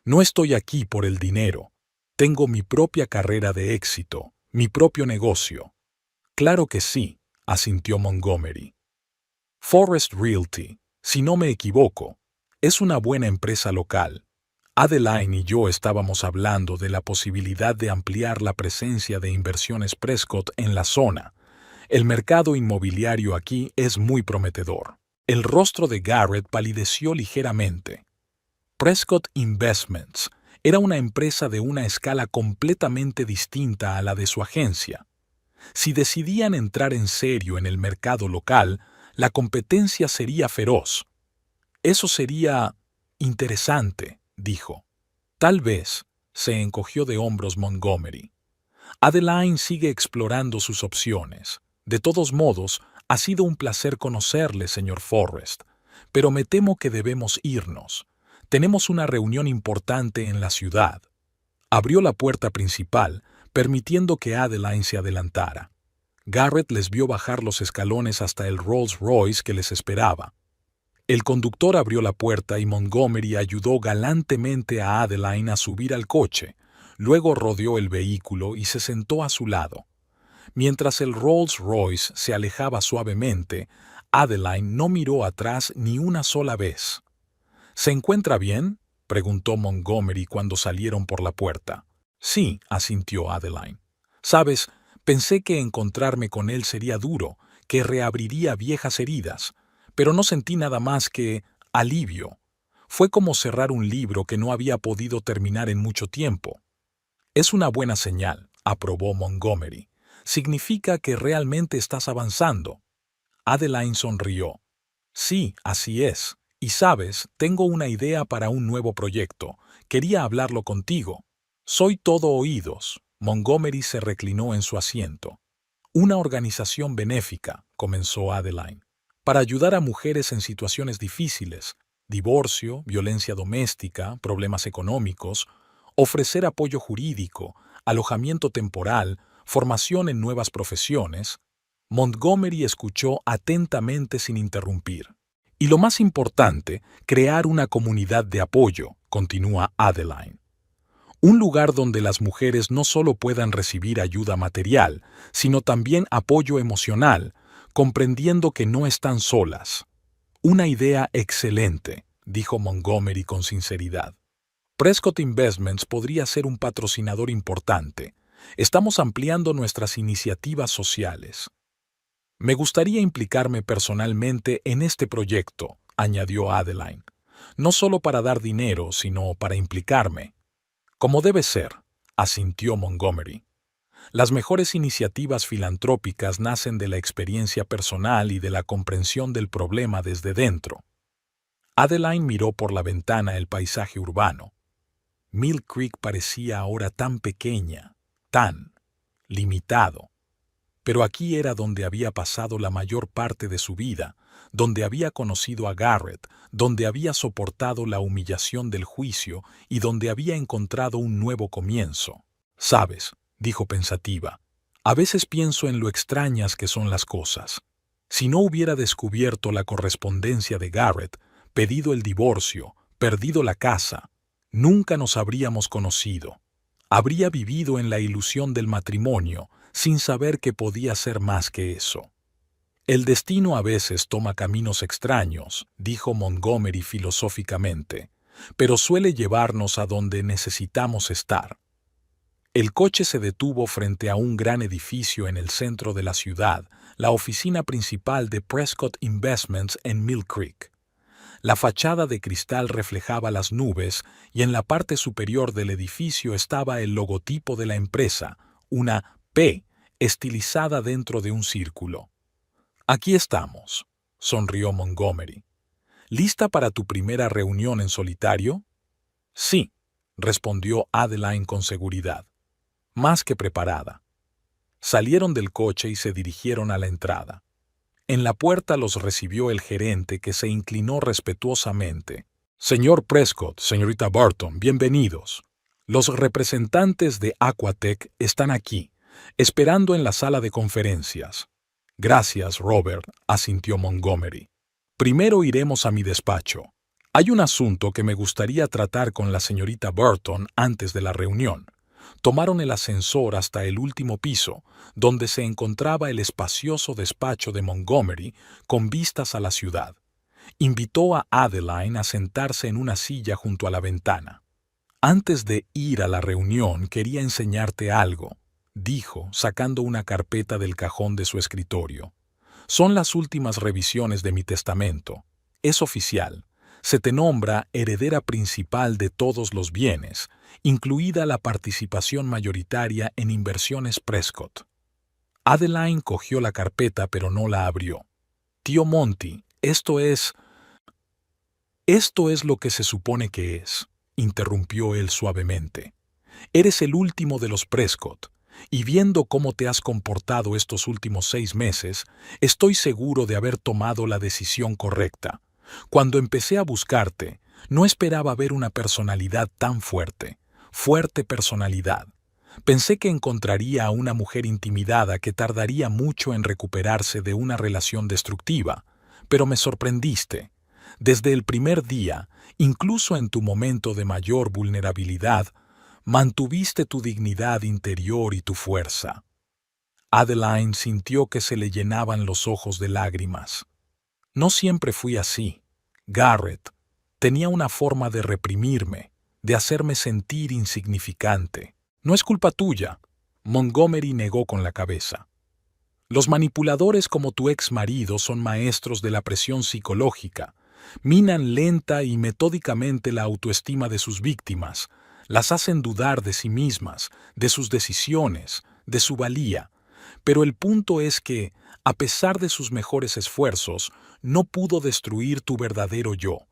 No estoy aquí por el dinero. Tengo mi propia carrera de éxito, mi propio negocio. Claro que sí, asintió Montgomery. Forrest Realty, si no me equivoco, es una buena empresa local. Adeline y yo estábamos hablando de la posibilidad de ampliar la presencia de Inversiones Prescott en la zona. El mercado inmobiliario aquí es muy prometedor. El rostro de Garrett palideció ligeramente. Prescott Investments era una empresa de una escala completamente distinta a la de su agencia. Si decidían entrar en serio en el mercado local, la competencia sería feroz. Eso sería interesante, dijo. Tal vez, se encogió de hombros Montgomery. Adeline sigue explorando sus opciones. De todos modos, ha sido un placer conocerle, señor Forrest, pero me temo que debemos irnos. Tenemos una reunión importante en la ciudad. Abrió la puerta principal, permitiendo que Adeline se adelantara. Garrett les vio bajar los escalones hasta el Rolls Royce que les esperaba. El conductor abrió la puerta y Montgomery ayudó galantemente a Adeline a subir al coche. Luego rodeó el vehículo y se sentó a su lado. Mientras el Rolls Royce se alejaba suavemente, Adeline no miró atrás ni una sola vez. ¿Se encuentra bien?, preguntó Montgomery cuando salieron por la puerta. Sí, asintió Adeline. Sabes, pensé que encontrarme con él sería duro, que reabriría viejas heridas, pero no sentí nada más que alivio. Fue como cerrar un libro que no había podido terminar en mucho tiempo. Es una buena señal, aprobó Montgomery. Significa que realmente estás avanzando. Adeline sonrió. Sí, así es. Y sabes, tengo una idea para un nuevo proyecto. Quería hablarlo contigo. Soy todo oídos. Montgomery se reclinó en su asiento. Una organización benéfica, comenzó Adeline, para ayudar a mujeres en situaciones difíciles, divorcio, violencia doméstica, problemas económicos, ofrecer apoyo jurídico, alojamiento temporal, formación en nuevas profesiones. Montgomery escuchó atentamente sin interrumpir. Y lo más importante, crear una comunidad de apoyo, continúa Adeline. Un lugar donde las mujeres no solo puedan recibir ayuda material, sino también apoyo emocional, comprendiendo que no están solas. Una idea excelente, dijo Montgomery con sinceridad. Prescott Investments podría ser un patrocinador importante. Estamos ampliando nuestras iniciativas sociales. Me gustaría implicarme personalmente en este proyecto, añadió Adeline. No solo para dar dinero, sino para implicarme. Como debe ser, asintió Montgomery. Las mejores iniciativas filantrópicas nacen de la experiencia personal y de la comprensión del problema desde dentro. Adeline miró por la ventana el paisaje urbano. Mill Creek parecía ahora tan pequeña, tan limitado. Pero aquí era donde había pasado la mayor parte de su vida, donde había conocido a Garrett, donde había soportado la humillación del juicio y donde había encontrado un nuevo comienzo. «Sabes», dijo pensativa, «a veces pienso en lo extrañas que son las cosas. Si no hubiera descubierto la correspondencia de Garrett, pedido el divorcio, perdido la casa, nunca nos habríamos conocido. Habría vivido en la ilusión del matrimonio, sin saber que podía ser más que eso». «El destino a veces toma caminos extraños», dijo Montgomery filosóficamente, «pero suele llevarnos a donde necesitamos estar». El coche se detuvo frente a un gran edificio en el centro de la ciudad, la oficina principal de Prescott Investments en Mill Creek. La fachada de cristal reflejaba las nubes y en la parte superior del edificio estaba el logotipo de la empresa, una P estilizada dentro de un círculo. «Aquí estamos», sonrió Montgomery. «¿Lista para tu primera reunión en solitario?» «Sí», respondió Adeline con seguridad. «Más que preparada». Salieron del coche y se dirigieron a la entrada. En la puerta los recibió el gerente, que se inclinó respetuosamente. «Señor Prescott, señorita Burton, bienvenidos. Los representantes de Aquatech están aquí, esperando en la sala de conferencias». «Gracias, Robert», asintió Montgomery. «Primero iremos a mi despacho. Hay un asunto que me gustaría tratar con la señorita Burton antes de la reunión». Tomaron el ascensor hasta el último piso, donde se encontraba el espacioso despacho de Montgomery con vistas a la ciudad. Invitó a Adeline a sentarse en una silla junto a la ventana. Antes de ir a la reunión quería enseñarte algo, dijo, sacando una carpeta del cajón de su escritorio. Son las últimas revisiones de mi testamento. Es oficial. Se te nombra heredera principal de todos los bienes, incluida la participación mayoritaria en Inversiones Prescott. Adeline cogió la carpeta pero no la abrió. Tío Monty, esto es lo que se supone que es, interrumpió él suavemente. Eres el último de los Prescott, y viendo cómo te has comportado estos últimos 6 meses, estoy seguro de haber tomado la decisión correcta. Cuando empecé a buscarte, no esperaba ver una personalidad tan fuerte personalidad. Pensé que encontraría a una mujer intimidada que tardaría mucho en recuperarse de una relación destructiva, pero me sorprendiste. Desde el primer día, incluso en tu momento de mayor vulnerabilidad, mantuviste tu dignidad interior y tu fuerza. Adeline sintió que se le llenaban los ojos de lágrimas. No siempre fui así. Garrett tenía una forma de reprimirme, de hacerme sentir insignificante. No es culpa tuya. Montgomery negó con la cabeza. Los manipuladores como tu ex marido son maestros de la presión psicológica. Minan lenta y metódicamente la autoestima de sus víctimas, las hacen dudar de sí mismas, de sus decisiones, de su valía. Pero el punto es que, a pesar de sus mejores esfuerzos, no pudo destruir tu verdadero yo.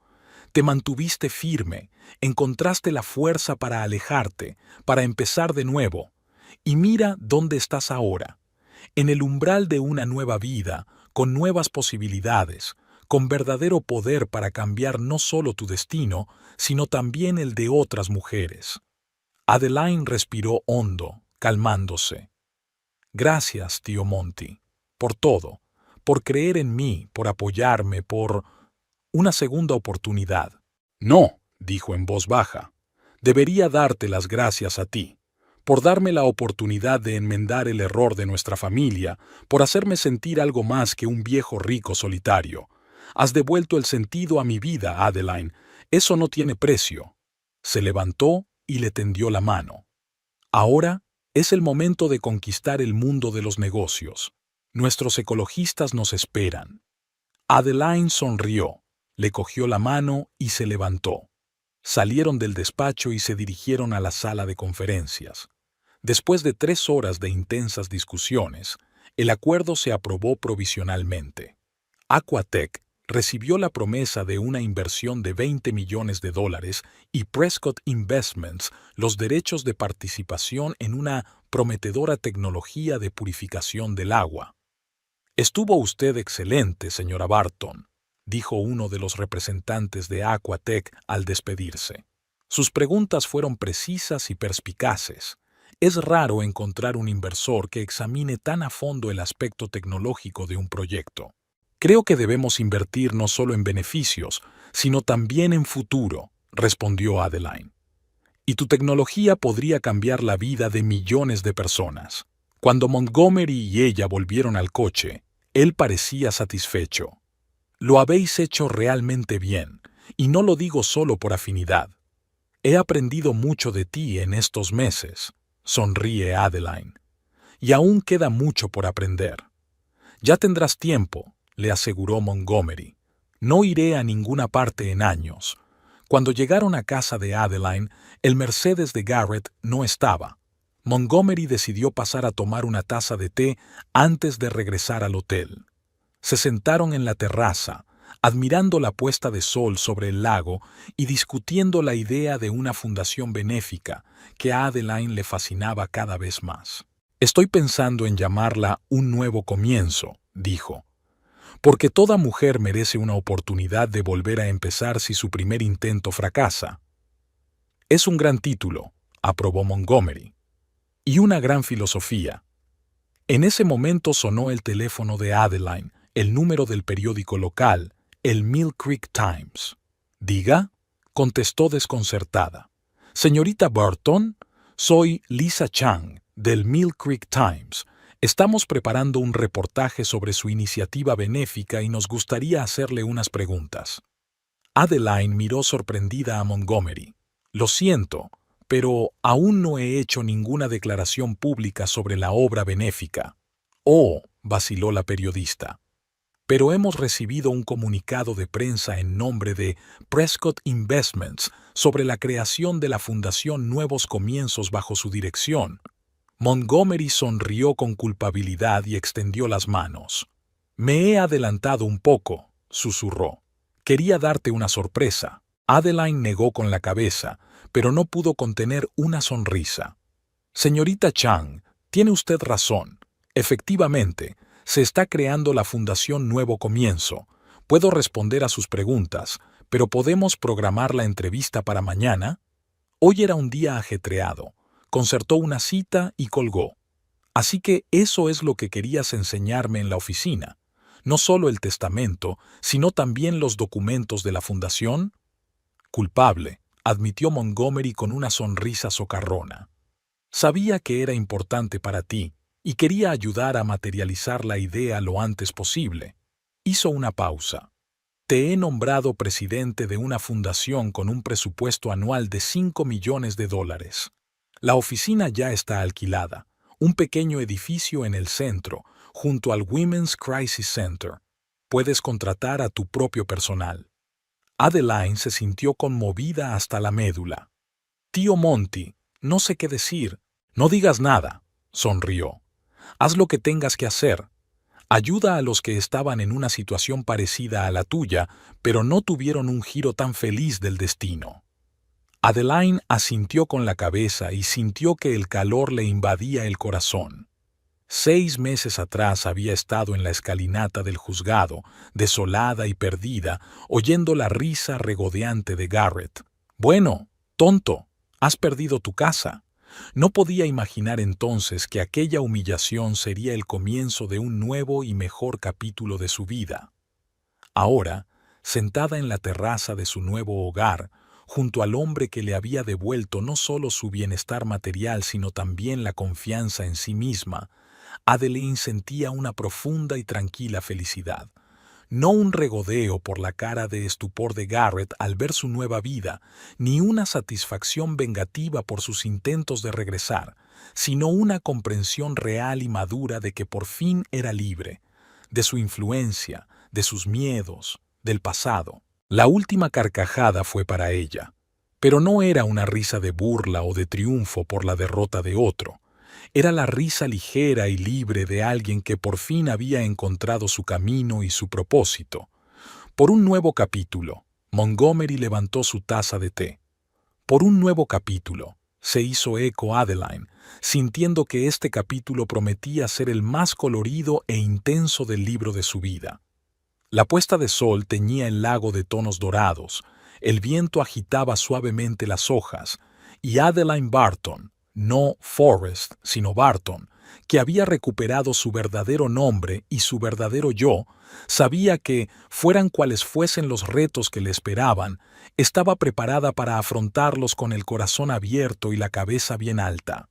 Te mantuviste firme, encontraste la fuerza para alejarte, para empezar de nuevo. Y mira dónde estás ahora, en el umbral de una nueva vida, con nuevas posibilidades, con verdadero poder para cambiar no solo tu destino, sino también el de otras mujeres. Adeline respiró hondo, calmándose. Gracias, tío Monty, por todo, por creer en mí, por apoyarme, por una segunda oportunidad. No, dijo en voz baja, debería darte las gracias a ti, por darme la oportunidad de enmendar el error de nuestra familia, por hacerme sentir algo más que un viejo rico solitario. Has devuelto el sentido a mi vida, Adeline. Eso no tiene precio. Se levantó y le tendió la mano. Ahora es el momento de conquistar el mundo de los negocios. Nuestros ecologistas nos esperan. Adeline sonrió, le cogió la mano y se levantó. Salieron del despacho y se dirigieron a la sala de conferencias. Después de 3 horas de intensas discusiones, el acuerdo se aprobó provisionalmente. Aquatech recibió la promesa de una inversión de $20 millones y Prescott Investments los derechos de participación en una prometedora tecnología de purificación del agua. Estuvo usted excelente, señora Barton, dijo uno de los representantes de Aquatech al despedirse. Sus preguntas fueron precisas y perspicaces. Es raro encontrar un inversor que examine tan a fondo el aspecto tecnológico de un proyecto. Creo que debemos invertir no solo en beneficios, sino también en futuro, respondió Adeline. Y tu tecnología podría cambiar la vida de millones de personas. Cuando Montgomery y ella volvieron al coche, él parecía satisfecho. Lo habéis hecho realmente bien, y no lo digo solo por afinidad. He aprendido mucho de ti en estos meses, sonríe Adeline. Y aún queda mucho por aprender. Ya tendrás tiempo, le aseguró Montgomery. No iré a ninguna parte en años. Cuando llegaron a casa de Adeline, el Mercedes de Garrett no estaba. Montgomery decidió pasar a tomar una taza de té antes de regresar al hotel. Se sentaron en la terraza, admirando la puesta de sol sobre el lago y discutiendo la idea de una fundación benéfica que a Adeline le fascinaba cada vez más. Estoy pensando en llamarla Un Nuevo Comienzo, dijo. Porque toda mujer merece una oportunidad de volver a empezar si su primer intento fracasa. Es un gran título, aprobó Montgomery. Y una gran filosofía. En ese momento sonó el teléfono de Adeline, el número del periódico local, el Mill Creek Times. «Diga», contestó desconcertada. «Señorita Burton, soy Lisa Chang, del Mill Creek Times. Estamos preparando un reportaje sobre su iniciativa benéfica y nos gustaría hacerle unas preguntas». Adeline miró sorprendida a Montgomery. Lo siento, pero aún no he hecho ninguna declaración pública sobre la obra benéfica. Oh, vaciló la periodista. Pero hemos recibido un comunicado de prensa en nombre de Prescott Investments sobre la creación de la Fundación Nuevos Comienzos bajo su dirección. Montgomery sonrió con culpabilidad y extendió las manos. Me he adelantado un poco, susurró. Quería darte una sorpresa. Adeline negó con la cabeza, pero no pudo contener una sonrisa. Señorita Chang, tiene usted razón. Efectivamente, se está creando la Fundación Nuevo Comienzo. Puedo responder a sus preguntas, pero ¿podemos programar la entrevista para mañana? Hoy era un día ajetreado. Concertó una cita y colgó. Así que eso es lo que querías enseñarme en la oficina. No solo el testamento, sino también los documentos de la fundación. Culpable, admitió Montgomery con una sonrisa socarrona. Sabía que era importante para ti y quería ayudar a materializar la idea lo antes posible. Hizo una pausa. Te he nombrado presidente de una fundación con un presupuesto anual de $5 millones. La oficina ya está alquilada, un pequeño edificio en el centro, junto al Women's Crisis Center. Puedes contratar a tu propio personal. Adeline se sintió conmovida hasta la médula. Tío Monty, no sé qué decir. No digas nada, sonrió. Haz lo que tengas que hacer. Ayuda a los que estaban en una situación parecida a la tuya, pero no tuvieron un giro tan feliz del destino. Adeline asintió con la cabeza y sintió que el calor le invadía el corazón. 6 meses atrás había estado en la escalinata del juzgado, desolada y perdida, oyendo la risa regodeante de Garrett. Bueno, tonto, has perdido tu casa. No podía imaginar entonces que aquella humillación sería el comienzo de un nuevo y mejor capítulo de su vida. Ahora, sentada en la terraza de su nuevo hogar, junto al hombre que le había devuelto no solo su bienestar material sino también la confianza en sí misma, Adeline sentía una profunda y tranquila felicidad. No un regodeo por la cara de estupor de Garrett al ver su nueva vida, ni una satisfacción vengativa por sus intentos de regresar, sino una comprensión real y madura de que por fin era libre, de su influencia, de sus miedos, del pasado. La última carcajada fue para ella, pero no era una risa de burla o de triunfo por la derrota de otro. Era la risa ligera y libre de alguien que por fin había encontrado su camino y su propósito. Por un nuevo capítulo, Montgomery levantó su taza de té. Por un nuevo capítulo, se hizo eco Adeline, sintiendo que este capítulo prometía ser el más colorido e intenso del libro de su vida. La puesta de sol teñía el lago de tonos dorados, el viento agitaba suavemente las hojas, y Adeline Barton, no Forrest, sino Barton, que había recuperado su verdadero nombre y su verdadero yo, sabía que, fueran cuales fuesen los retos que le esperaban, estaba preparada para afrontarlos con el corazón abierto y la cabeza bien alta.